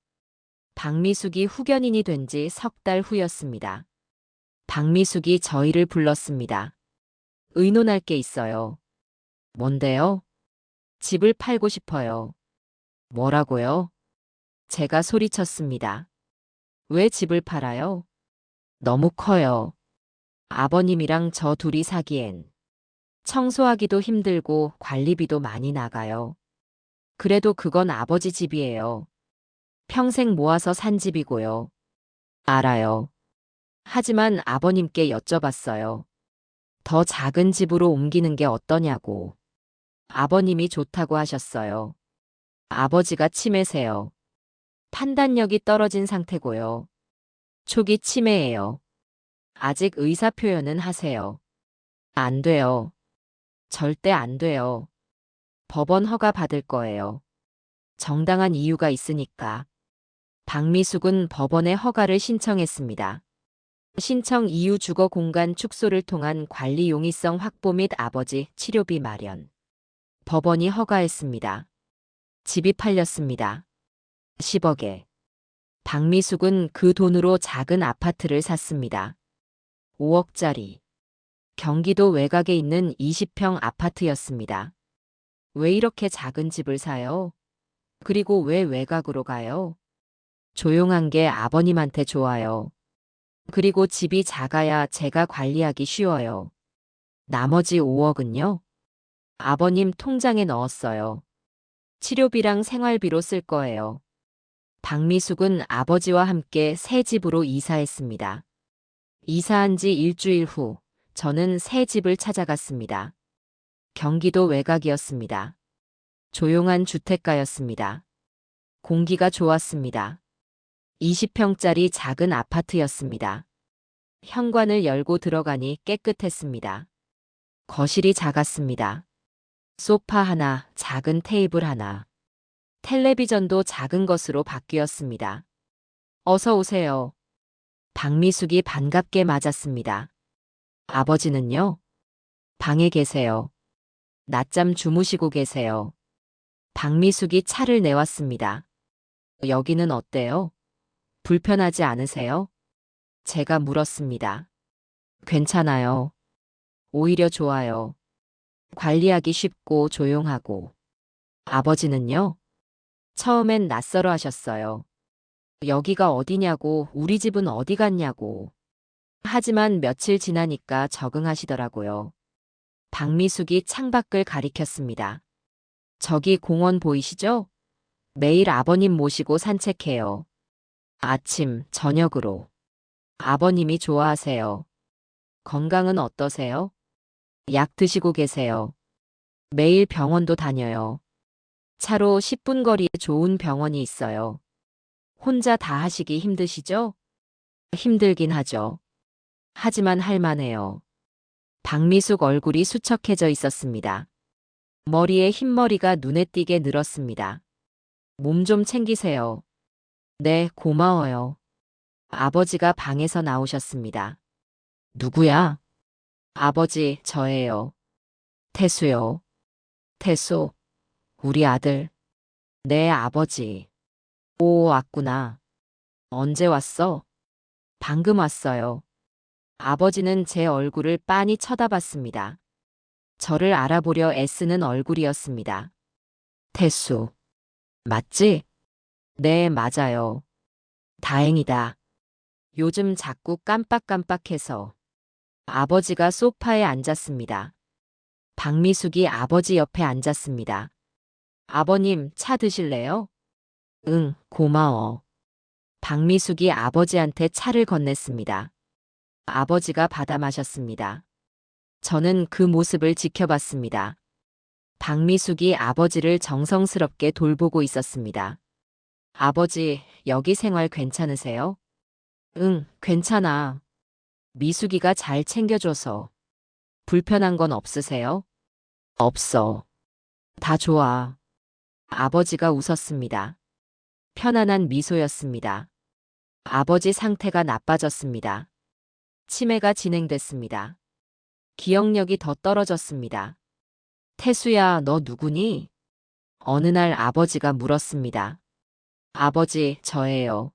박미숙이 후견인이 된 지 석 달 후였습니다. 박미숙이 저희를 불렀습니다. 의논할 게 있어요. 뭔데요? 집을 팔고 싶어요. 뭐라고요? 제가 소리쳤습니다. 왜 집을 팔아요? 너무 커요. 아버님이랑 저 둘이 사기엔 청소하기도 힘들고 관리비도 많이 나가요. 그래도 그건 아버지 집이에요. 평생 모아서 산 집이고요. 알아요. 하지만 아버님께 여쭤봤어요. 더 작은 집으로 옮기는 게 어떠냐고. 아버님이 좋다고 하셨어요. 아버지가 치매세요. 판단력이 떨어진 상태고요. 초기 치매예요. 아직 의사 표현은 하세요. 안 돼요. 절대 안 돼요. 법원 허가 받을 거예요. 정당한 이유가 있으니까. 박미숙은 법원에 허가를 신청했습니다. 신청 이유 주거 공간 축소를 통한 관리 용이성 확보 및 아버지 치료비 마련. 법원이 허가했습니다. 집이 팔렸습니다. 10억에. 박미숙은 그 돈으로 작은 아파트를 샀습니다. 5억짜리. 경기도 외곽에 있는 20평 아파트였습니다. 왜 이렇게 작은 집을 사요? 그리고 왜 외곽으로 가요? 조용한 게 아버님한테 좋아요. 그리고 집이 작아야 제가 관리하기 쉬워요. 나머지 5억은요? 아버님 통장에 넣었어요. 치료비랑 생활비로 쓸 거예요. 박미숙은 아버지와 함께 새 집으로 이사했습니다. 이사한 지 일주일 후 저는 새 집을 찾아갔습니다. 경기도 외곽이었습니다. 조용한 주택가였습니다. 공기가 좋았습니다. 20평짜리 작은 아파트였습니다. 현관을 열고 들어가니 깨끗했습니다. 거실이 작았습니다. 소파 하나, 작은 테이블 하나. 텔레비전도 작은 것으로 바뀌었습니다. 어서 오세요. 박미숙이 반갑게 맞았습니다. 아버지는요? 방에 계세요. 낮잠 주무시고 계세요. 박미숙이 차를 내왔습니다. 여기는 어때요? 불편하지 않으세요? 제가 물었습니다. 괜찮아요. 오히려 좋아요. 관리하기 쉽고 조용하고. 아버지는요? 처음엔 낯설어 하셨어요. 여기가 어디냐고, 우리 집은 어디 갔냐고. 하지만 며칠 지나니까 적응하시더라고요. 박미숙이 창밖을 가리켰습니다. 저기 공원 보이시죠? 매일 아버님 모시고 산책해요. 아침, 저녁으로. 아버님이 좋아하세요. 건강은 어떠세요? 약 드시고 계세요. 매일 병원도 다녀요. 차로 10분 거리에 좋은 병원이 있어요. 혼자 다 하시기 힘드시죠? 힘들긴 하죠. 하지만 할만해요. 박미숙 얼굴이 수척해져 있었습니다. 머리에 흰머리가 눈에 띄게 늘었습니다. 몸 좀 챙기세요. 네, 고마워요. 아버지가 방에서 나오셨습니다. 누구야? 아버지, 저예요. 태수요. 태수, 우리 아들. 네, 아버지. 오, 왔구나. 언제 왔어? 방금 왔어요. 아버지는 제 얼굴을 빤히 쳐다봤습니다. 저를 알아보려 애쓰는 얼굴이었습니다. 태수. 맞지? 네, 맞아요. 다행이다. 요즘 자꾸 깜빡깜빡해서. 아버지가 소파에 앉았습니다. 박미숙이 아버지 옆에 앉았습니다. 아버님, 차 드실래요? 응, 고마워. 박미숙이 아버지한테 차를 건넸습니다. 아버지가 받아 마셨습니다. 저는 그 모습을 지켜봤습니다. 박미숙이 아버지를 정성스럽게 돌보고 있었습니다. 아버지, 여기 생활 괜찮으세요? 응, 괜찮아. 미숙이가 잘 챙겨줘서. 불편한 건 없으세요? 없어. 다 좋아. 아버지가 웃었습니다. 편안한 미소였습니다. 아버지 상태가 나빠졌습니다. 치매가 진행됐습니다. 기억력이 더 떨어졌습니다. 태수야, 너 누구니? 어느 날 아버지가 물었습니다. 아버지, 저예요.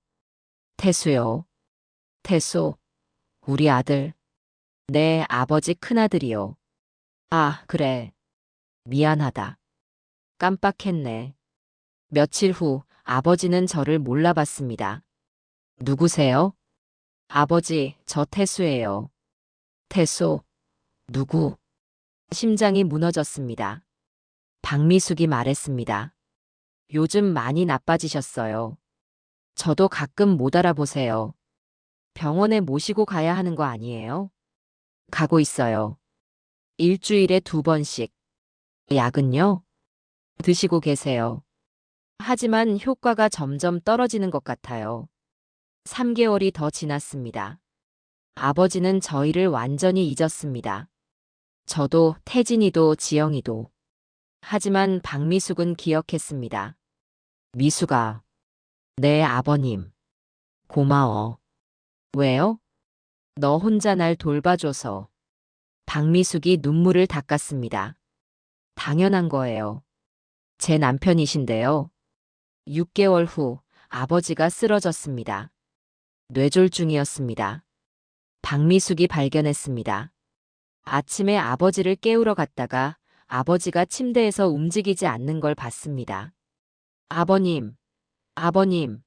태수요. 태수, 우리 아들. 네, 아버지 큰아들이요. 아, 그래. 미안하다. 깜빡했네. 며칠 후 아버지는 저를 몰라봤습니다. 누구세요? 아버지, 저 태수예요. 태수, 누구? 심장이 무너졌습니다. 박미숙이 말했습니다. 요즘 많이 나빠지셨어요. 저도 가끔 못 알아보세요. 병원에 모시고 가야 하는 거 아니에요? 가고 있어요. 일주일에 2번씩. 약은요? 드시고 계세요. 하지만 효과가 점점 떨어지는 것 같아요. 3개월이 더 지났습니다. 아버지는 저희를 완전히 잊었습니다. 저도 태진이도 지영이도. 하지만 박미숙은 기억했습니다. 미숙아, 네 아버님. 고마워. 왜요? 너 혼자 날 돌봐줘서. 박미숙이 눈물을 닦았습니다. 당연한 거예요. 제 남편이신데요. 6개월 후 아버지가 쓰러졌습니다. 뇌졸중이었습니다. 박미숙이 발견했습니다. 아침에 아버지를 깨우러 갔다가 아버지가 침대에서 움직이지 않는 걸 봤습니다. 아버님, 아버님.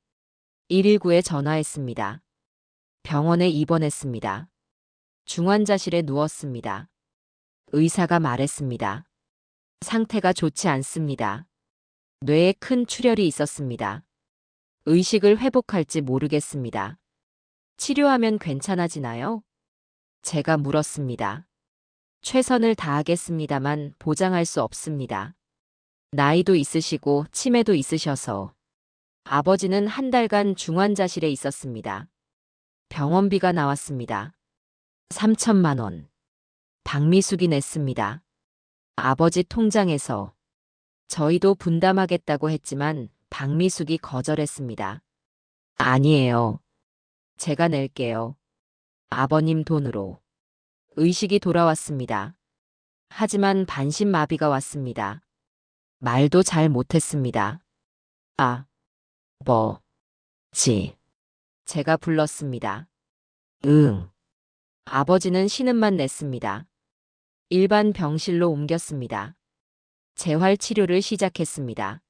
119에 전화했습니다. 병원에 입원했습니다. 중환자실에 누웠습니다. 의사가 말했습니다. 상태가 좋지 않습니다. 뇌에 큰 출혈이 있었습니다. 의식을 회복할지 모르겠습니다. 치료하면 괜찮아지나요? 제가 물었습니다. 최선을 다하겠습니다만 보장할 수 없습니다. 나이도 있으시고 치매도 있으셔서. 아버지는 한 달간 중환자실에 있었습니다. 병원비가 나왔습니다. 3천만 원. 박미숙이 냈습니다. 아버지 통장에서. 저희도 분담하겠다고 했지만 박미숙이 거절했습니다. 아니에요. 제가 낼게요. 아버님 돈으로. 의식이 돌아왔습니다. 하지만 반신마비가 왔습니다. 말도 잘 못했습니다. 아, 뭐, 지. 제가 불렀습니다. 응. 아버지는 신음만 냈습니다. 일반 병실로 옮겼습니다. 재활 치료를 시작했습니다.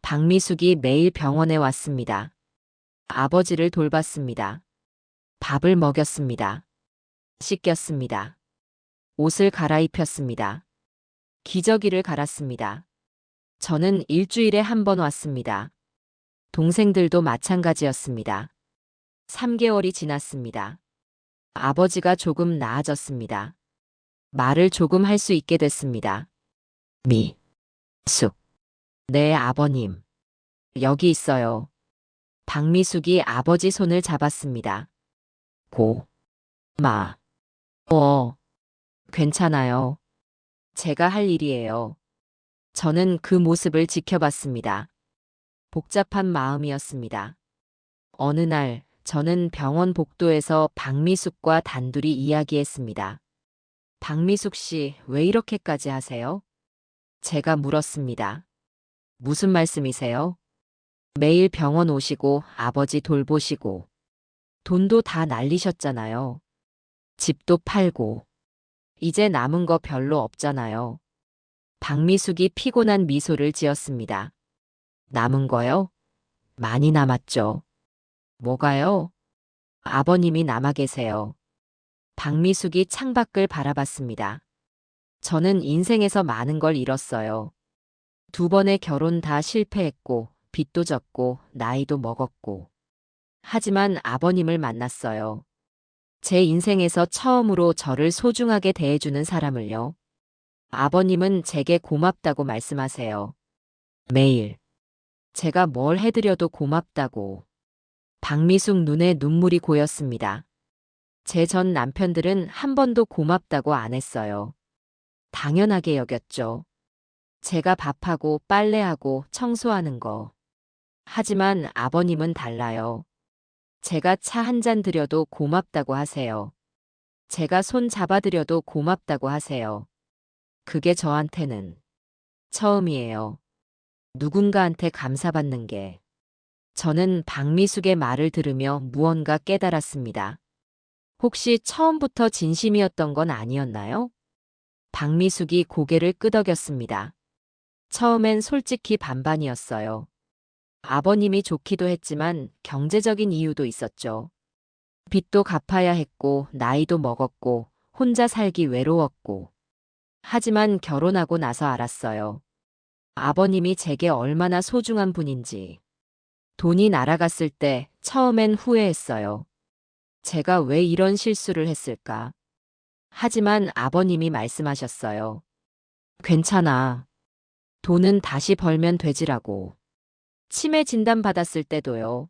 박미숙이 매일 병원에 왔습니다. 아버지를 돌봤습니다. 밥을 먹였습니다. 씻겼습니다. 옷을 갈아입혔습니다. 기저귀를 갈았습니다. 저는 일주일에 1번 왔습니다. 동생들도 마찬가지였습니다. 3개월이 지났습니다. 아버지가 조금 나아졌습니다. 말을 조금 할 수 있게 됐습니다. 쑥. 네, 아버님. 여기 있어요. 박미숙이 아버지 손을 잡았습니다. 어, 괜찮아요. 제가 할 일이에요. 저는 그 모습을 지켜봤습니다. 복잡한 마음이었습니다. 어느 날, 저는 병원 복도에서 박미숙과 단둘이 이야기했습니다. 박미숙 씨, 왜 이렇게까지 하세요? 제가 물었습니다. 무슨 말씀이세요? 매일 병원 오시고 아버지 돌보시고 돈도 다 날리셨잖아요. 집도 팔고 이제 남은 거 별로 없잖아요. 박미숙이 피곤한 미소를 지었습니다. 남은 거요? 많이 남았죠. 뭐가요? 아버님이 남아 계세요. 박미숙이 창밖을 바라봤습니다. 저는 인생에서 많은 걸 잃었어요. 2번의 결혼 다 실패했고 빚도 졌고 나이도 먹었고. 하지만 아버님을 만났어요. 제 인생에서 처음으로 저를 소중하게 대해주는 사람을요. 아버님은 제게 고맙다고 말씀하세요. 매일. 제가 뭘 해드려도 고맙다고. 박미숙 눈에 눈물이 고였습니다. 제 전 남편들은 한 번도 고맙다고 안 했어요. 당연하게 여겼죠. 제가 밥하고 빨래하고 청소하는 거. 하지만 아버님은 달라요. 제가 차 한 잔 드려도 고맙다고 하세요. 제가 손 잡아드려도 고맙다고 하세요. 그게 저한테는 처음이에요. 누군가한테 감사받는 게. 저는 박미숙의 말을 들으며 무언가 깨달았습니다. 혹시 처음부터 진심이었던 건 아니었나요? 박미숙이 고개를 끄덕였습니다. 처음엔 솔직히 반반이었어요. 아버님이 좋기도 했지만 경제적인 이유도 있었죠. 빚도 갚아야 했고 나이도 먹었고 혼자 살기 외로웠고. 하지만 결혼하고 나서 알았어요. 아버님이 제게 얼마나 소중한 분인지. 돈이 날아갔을 때 처음엔 후회했어요. 제가 왜 이런 실수를 했을까? 하지만 아버님이 말씀하셨어요. 괜찮아. 돈은 다시 벌면 되지라고. 치매 진단 받았을 때도요.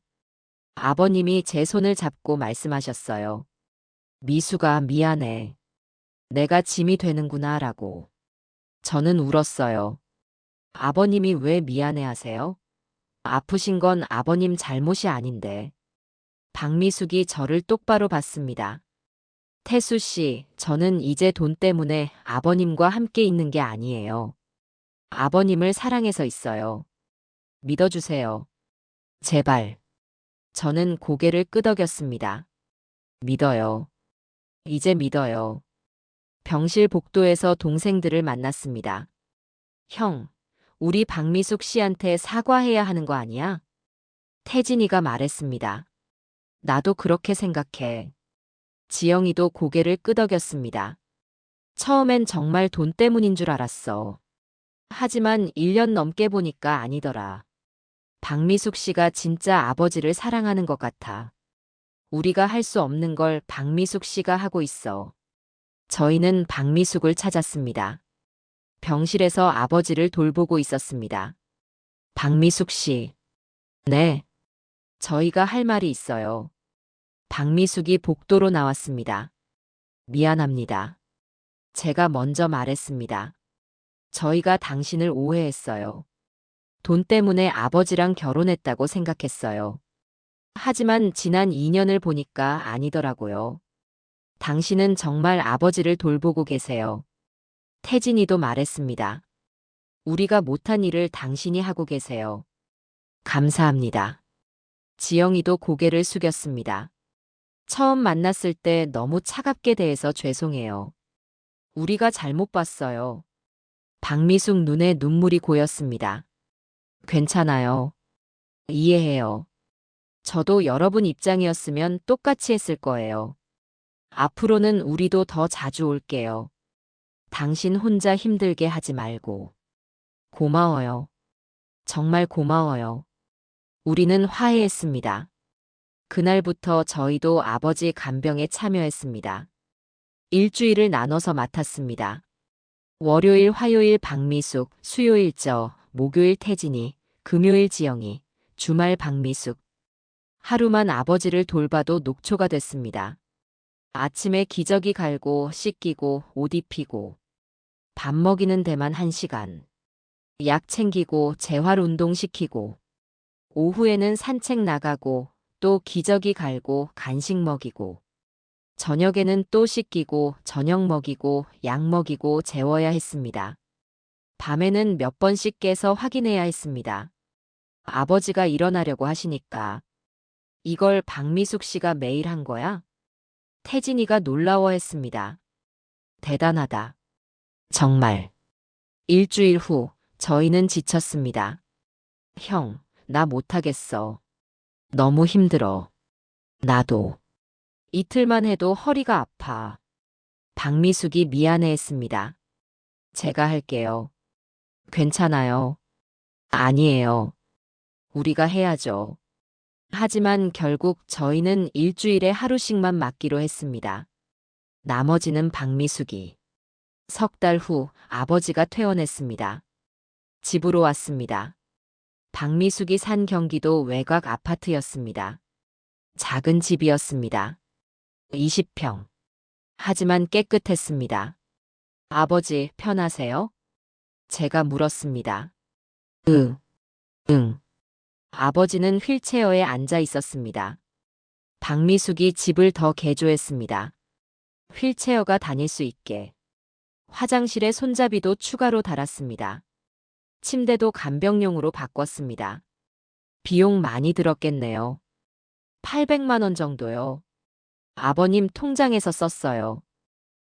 아버님이 제 손을 잡고 말씀하셨어요. 미수가 미안해. 내가 짐이 되는구나 라고. 저는 울었어요. 아버님이 왜 미안해 하세요? 아프신 건 아버님 잘못이 아닌데. 박미숙이 저를 똑바로 봤습니다. 태수 씨, 저는 이제 돈 때문에 아버님과 함께 있는 게 아니에요. 아버님을 사랑해서 있어요. 믿어주세요. 제발. 저는 고개를 끄덕였습니다. 믿어요. 이제 믿어요. 병실 복도에서 동생들을 만났습니다. 형, 우리 박미숙 씨한테 사과해야 하는 거 아니야? 태진이가 말했습니다. 나도 그렇게 생각해. 지영이도 고개를 끄덕였습니다. 처음엔 정말 돈 때문인 줄 알았어. 하지만 1년 넘게 보니까 아니더라. 박미숙 씨가 진짜 아버지를 사랑하는 것 같아. 우리가 할 수 없는 걸 박미숙 씨가 하고 있어. 저희는 박미숙을 찾았습니다. 병실에서 아버지를 돌보고 있었습니다. 박미숙 씨. 네. 저희가 할 말이 있어요. 박미숙이 복도로 나왔습니다. 미안합니다. 제가 먼저 말했습니다. 저희가 당신을 오해했어요. 돈 때문에 아버지랑 결혼했다고 생각했어요. 하지만 지난 2년을 보니까 아니더라고요. 당신은 정말 아버지를 돌보고 계세요. 태진이도 말했습니다. 우리가 못한 일을 당신이 하고 계세요. 감사합니다. 지영이도 고개를 숙였습니다. 처음 만났을 때 너무 차갑게 대해서 죄송해요. 우리가 잘못 봤어요. 박미숙 눈에 눈물이 고였습니다. 괜찮아요. 이해해요. 저도 여러분 입장이었으면 똑같이 했을 거예요. 앞으로는 우리도 더 자주 올게요. 당신 혼자 힘들게 하지 말고. 고마워요. 정말 고마워요. 우리는 화해했습니다. 그날부터 저희도 아버지 간병에 참여했습니다. 일주일을 나눠서 맡았습니다. 월요일, 화요일 박미숙, 수요일 목요일 태진이, 금요일 지영이, 주말 박미숙. 하루만 아버지를 돌봐도 녹초가 됐습니다. 아침에 기저귀 갈고 씻기고 옷 입히고 밥 먹이는 데만 1시간. 약 챙기고 재활 운동 시키고 오후에는 산책 나가고 또 기저귀 갈고 간식 먹이고 저녁에는 또 씻기고 저녁 먹이고 약 먹이고 재워야 했습니다. 밤에는 몇 번씩 깨서 확인해야 했습니다. 아버지가 일어나려고 하시니까. 이걸 박미숙 씨가 매일 한 거야? 태진이가 놀라워했습니다. 대단하다. 정말. 일주일 후 저희는 지쳤습니다. 형, 나 못하겠어. 너무 힘들어. 나도. 이틀만 해도 허리가 아파. 박미숙이 미안해했습니다. 제가 할게요. 괜찮아요. 아니에요. 우리가 해야죠. 하지만 결국 저희는 일주일에 하루씩만 맡기로 했습니다. 나머지는 박미숙이. 석 달 후 아버지가 퇴원했습니다. 집으로 왔습니다. 박미숙이 산 경기도 외곽 아파트였습니다. 작은 집이었습니다. 20평. 하지만 깨끗했습니다. 아버지, 편하세요? 제가 물었습니다. 응. 아버지는 휠체어에 앉아 있었습니다. 박미숙이 집을 더 개조했습니다. 휠체어가 다닐 수 있게. 화장실에 손잡이도 추가로 달았습니다. 침대도 간병용으로 바꿨습니다. 비용 많이 들었겠네요. 800만 원 정도요. 아버님 통장에서 썼어요.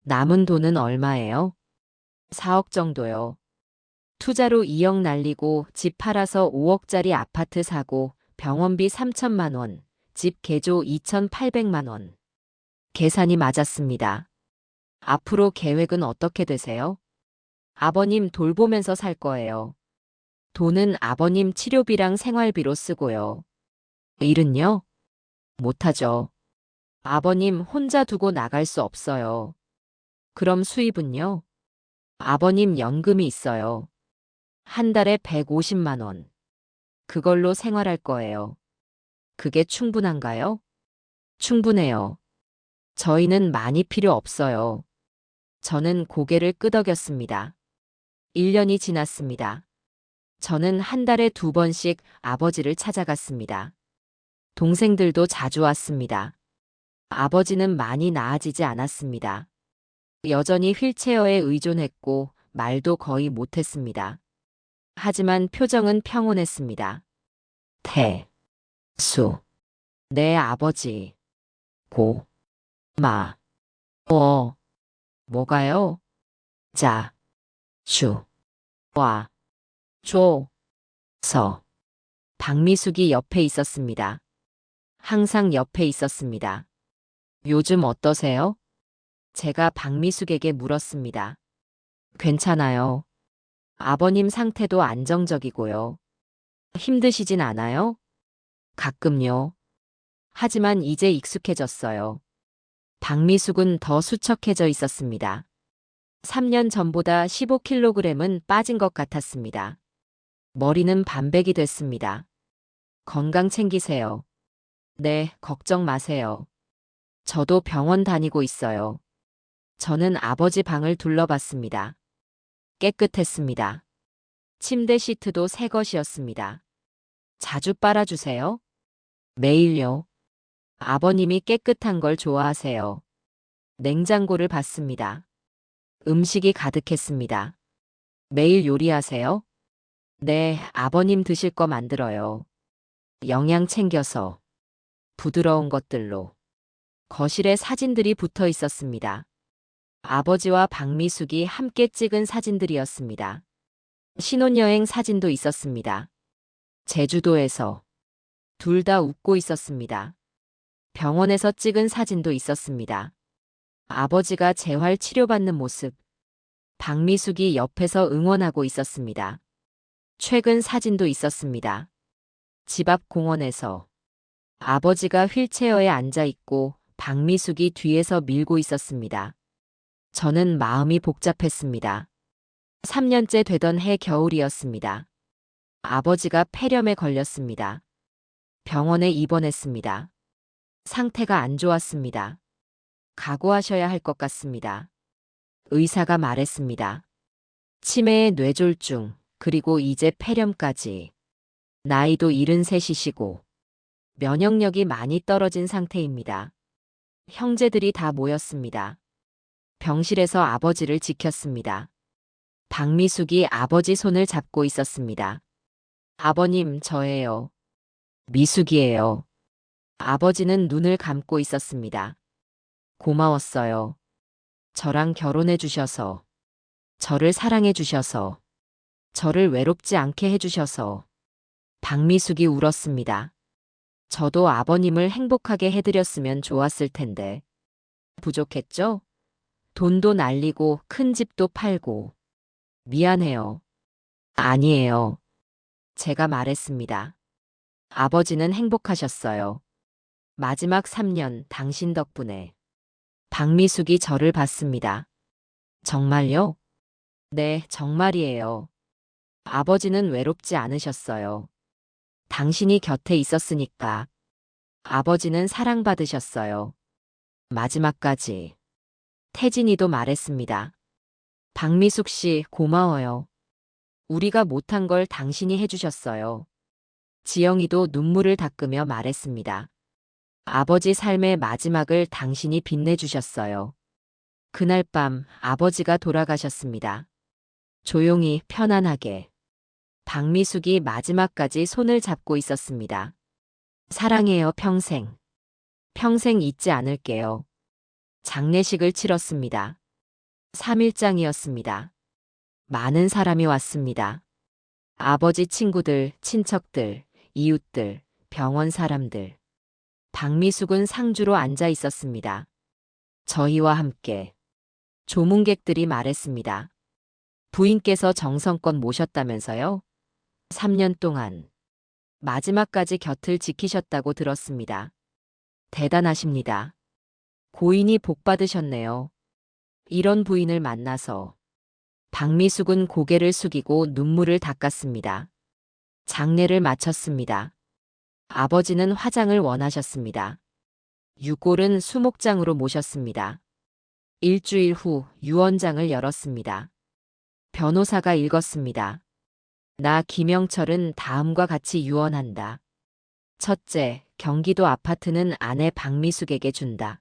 남은 돈은 얼마예요? 4억 정도요. 투자로 2억 날리고 집 팔아서 5억짜리 아파트 사고 병원비 3천만 원, 집 개조 2,800만 원. 계산이 맞았습니다. 앞으로 계획은 어떻게 되세요? 아버님 돌보면서 살 거예요. 돈은 아버님 치료비랑 생활비로 쓰고요. 일은요? 못하죠. 아버님 혼자 두고 나갈 수 없어요. 그럼 수입은요? 아버님 연금이 있어요. 한 달에 150만 원. 그걸로 생활할 거예요. 그게 충분한가요? 충분해요. 저희는 많이 필요 없어요. 저는 고개를 끄덕였습니다. 1년이 지났습니다. 저는 한 달에 2번씩 아버지를 찾아갔습니다. 동생들도 자주 왔습니다. 아버지는 많이 나아지지 않았습니다. 여전히 휠체어에 의존했고 말도 거의 못했습니다. 하지만 표정은 평온했습니다. 수. 내 아버지. 어. 뭐가요? 와. 박미숙이 옆에 있었습니다. 항상 옆에 있었습니다. 요즘 어떠세요? 제가 박미숙에게 물었습니다. 괜찮아요. 아버님 상태도 안정적이고요. 힘드시진 않아요? 가끔요. 하지만 이제 익숙해졌어요. 박미숙은 더 수척해져 있었습니다. 3년 전보다 15kg은 빠진 것 같았습니다. 머리는 반백이 됐습니다. 건강 챙기세요. 네, 걱정 마세요. 저도 병원 다니고 있어요. 저는 아버지 방을 둘러봤습니다. 깨끗했습니다. 침대 시트도 새 것이었습니다. 자주 빨아주세요. 매일요. 아버님이 깨끗한 걸 좋아하세요. 냉장고를 봤습니다. 음식이 가득했습니다. 매일 요리하세요? 네, 아버님 드실 거 만들어요. 영양 챙겨서. 부드러운 것들로. 거실에 사진들이 붙어 있었습니다. 아버지와 박미숙이 함께 찍은 사진들이었습니다. 신혼여행 사진도 있었습니다. 제주도에서. 둘 다 웃고 있었습니다. 병원에서 찍은 사진도 있었습니다. 아버지가 재활 치료받는 모습. 박미숙이 옆에서 응원하고 있었습니다. 최근 사진도 있었습니다. 집 앞 공원에서. 아버지가 휠체어에 앉아 있고 박미숙이 뒤에서 밀고 있었습니다. 저는 마음이 복잡했습니다. 3년째 되던 해 겨울이었습니다. 아버지가 폐렴에 걸렸습니다. 병원에 입원했습니다. 상태가 안 좋았습니다. 각오하셔야 할 것 같습니다. 의사가 말했습니다. 치매에 뇌졸중, 그리고 이제 폐렴까지. 나이도 73이시고 면역력이 많이 떨어진 상태입니다. 형제들이 다 모였습니다. 병실에서 아버지를 지켰습니다. 박미숙이 아버지 손을 잡고 있었습니다. 아버님, 저예요. 미숙이에요. 아버지는 눈을 감고 있었습니다. 고마웠어요. 저랑 결혼해 주셔서. 저를 사랑해 주셔서. 저를 외롭지 않게 해 주셔서. 박미숙이 울었습니다. 저도 아버님을 행복하게 해드렸으면 좋았을 텐데. 부족했죠? 돈도 날리고 큰 집도 팔고. 미안해요. 아니에요. 제가 말했습니다. 아버지는 행복하셨어요. 마지막 3년 당신 덕분에. 박미숙이 저를 봤습니다. 정말요? 네, 정말이에요. 아버지는 외롭지 않으셨어요. 당신이 곁에 있었으니까. 아버지는 사랑받으셨어요. 마지막까지. 태진이도 말했습니다. 박미숙 씨, 고마워요. 우리가 못한 걸 당신이 해주셨어요. 지영이도 눈물을 닦으며 말했습니다. 아버지 삶의 마지막을 당신이 빛내주셨어요. 그날 밤 아버지가 돌아가셨습니다. 조용히 편안하게. 박미숙이 마지막까지 손을 잡고 있었습니다. 사랑해요, 평생. 평생 잊지 않을게요. 장례식을 치렀습니다. 3일장이었습니다. 많은 사람이 왔습니다. 아버지 친구들, 친척들, 이웃들, 병원 사람들. 박미숙은 상주로 앉아 있었습니다. 저희와 함께. 조문객들이 말했습니다. 부인께서 정성껏 모셨다면서요? 3년 동안. 마지막까지 곁을 지키셨다고 들었습니다. 대단하십니다. 고인이 복 받으셨네요. 이런 부인을 만나서. 박미숙은 고개를 숙이고 눈물을 닦았습니다. 장례를 마쳤습니다. 아버지는 화장을 원하셨습니다. 유골은 수목장으로 모셨습니다. 일주일 후 유언장을 열었습니다. 변호사가 읽었습니다. 나 김영철은 다음과 같이 유언한다. 첫째, 경기도 아파트는 아내 박미숙에게 준다.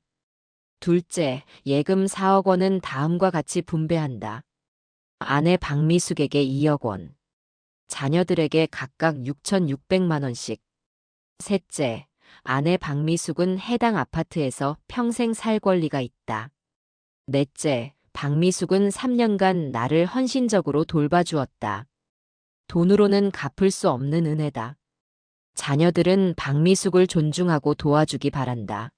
둘째, 예금 4억 원은 다음과 같이 분배한다. 아내 박미숙에게 2억 원. 자녀들에게 각각 6,600만 원씩. 셋째, 아내 박미숙은 해당 아파트에서 평생 살 권리가 있다. 넷째, 박미숙은 3년간 나를 헌신적으로 돌봐주었다. 돈으로는 갚을 수 없는 은혜다. 자녀들은 박미숙을 존중하고 도와주기 바란다.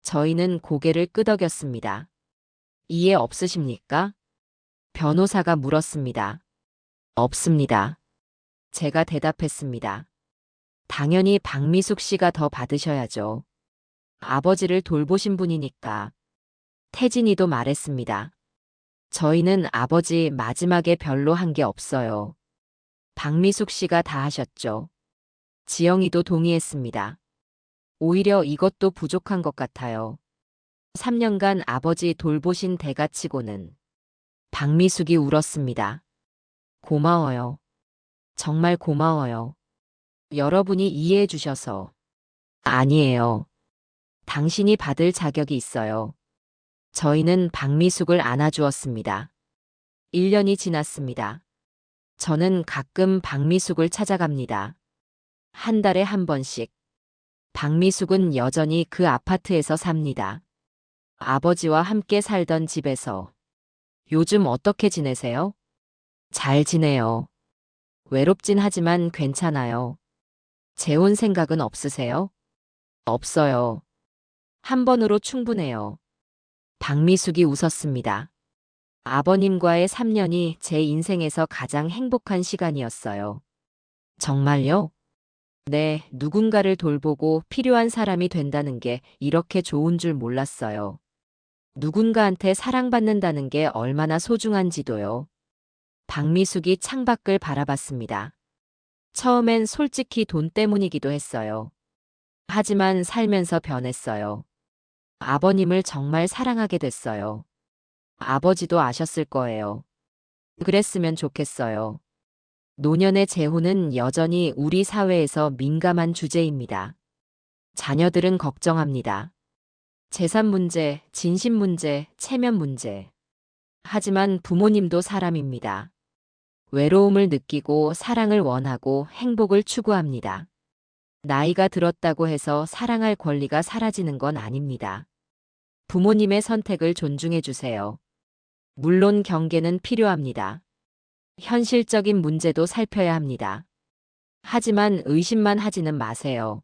저희는 고개를 끄덕였습니다. 이해 없으십니까? 변호사가 물었습니다. 없습니다. 제가 대답했습니다. 당연히 박미숙 씨가 더 받으셔야죠. 아버지를 돌보신 분이니까. 태진이도 말했습니다. 저희는 아버지 마지막에 별로 한 게 없어요. 박미숙 씨가 다 하셨죠. 지영이도 동의했습니다. 오히려 이것도 부족한 것 같아요. 3년간 아버지 돌보신 대가치고는. 박미숙이 울었습니다. 고마워요. 정말 고마워요. 여러분이 이해해 주셔서. 아니에요. 당신이 받을 자격이 있어요. 저희는 박미숙을 안아주었습니다. 1년이 지났습니다. 저는 가끔 박미숙을 찾아갑니다. 한 달에 한 번씩. 박미숙은 여전히 그 아파트에서 삽니다. 아버지와 함께 살던 집에서. 요즘 어떻게 지내세요? 잘 지내요. 외롭진 하지만 괜찮아요. 재혼 생각은 없으세요? 없어요. 한 번으로 충분해요. 박미숙이 웃었습니다. 아버님과의 3년이 제 인생에서 가장 행복한 시간이었어요. 정말요? 네, 누군가를 돌보고 필요한 사람이 된다는 게 이렇게 좋은 줄 몰랐어요. 누군가한테 사랑받는다는 게 얼마나 소중한지도요. 박미숙이 창밖을 바라봤습니다. 처음엔 솔직히 돈 때문이기도 했어요. 하지만 살면서 변했어요. 아버님을 정말 사랑하게 됐어요. 아버지도 아셨을 거예요. 그랬으면 좋겠어요. 노년의 재혼은 여전히 우리 사회에서 민감한 주제입니다. 자녀들은 걱정합니다. 재산 문제, 진심 문제, 체면 문제. 하지만 부모님도 사람입니다. 외로움을 느끼고 사랑을 원하고 행복을 추구합니다. 나이가 들었다고 해서 사랑할 권리가 사라지는 건 아닙니다. 부모님의 선택을 존중해 주세요. 물론 경계는 필요합니다. 현실적인 문제도 살펴야 합니다. 하지만 의심만 하지는 마세요.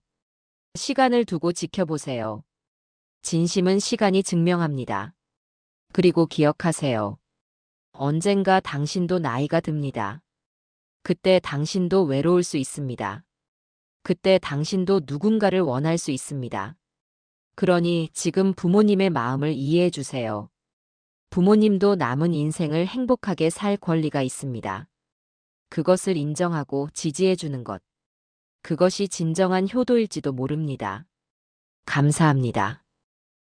시간을 두고 지켜보세요. 진심은 시간이 증명합니다. 그리고 기억하세요. 언젠가 당신도 나이가 듭니다. 그때 당신도 외로울 수 있습니다. 그때 당신도 누군가를 원할 수 있습니다. 그러니 지금 부모님의 마음을 이해해 주세요. 부모님도 남은 인생을 행복하게 살 권리가 있습니다. 그것을 인정하고 지지해 주는 것. 그것이 진정한 효도일지도 모릅니다. 감사합니다.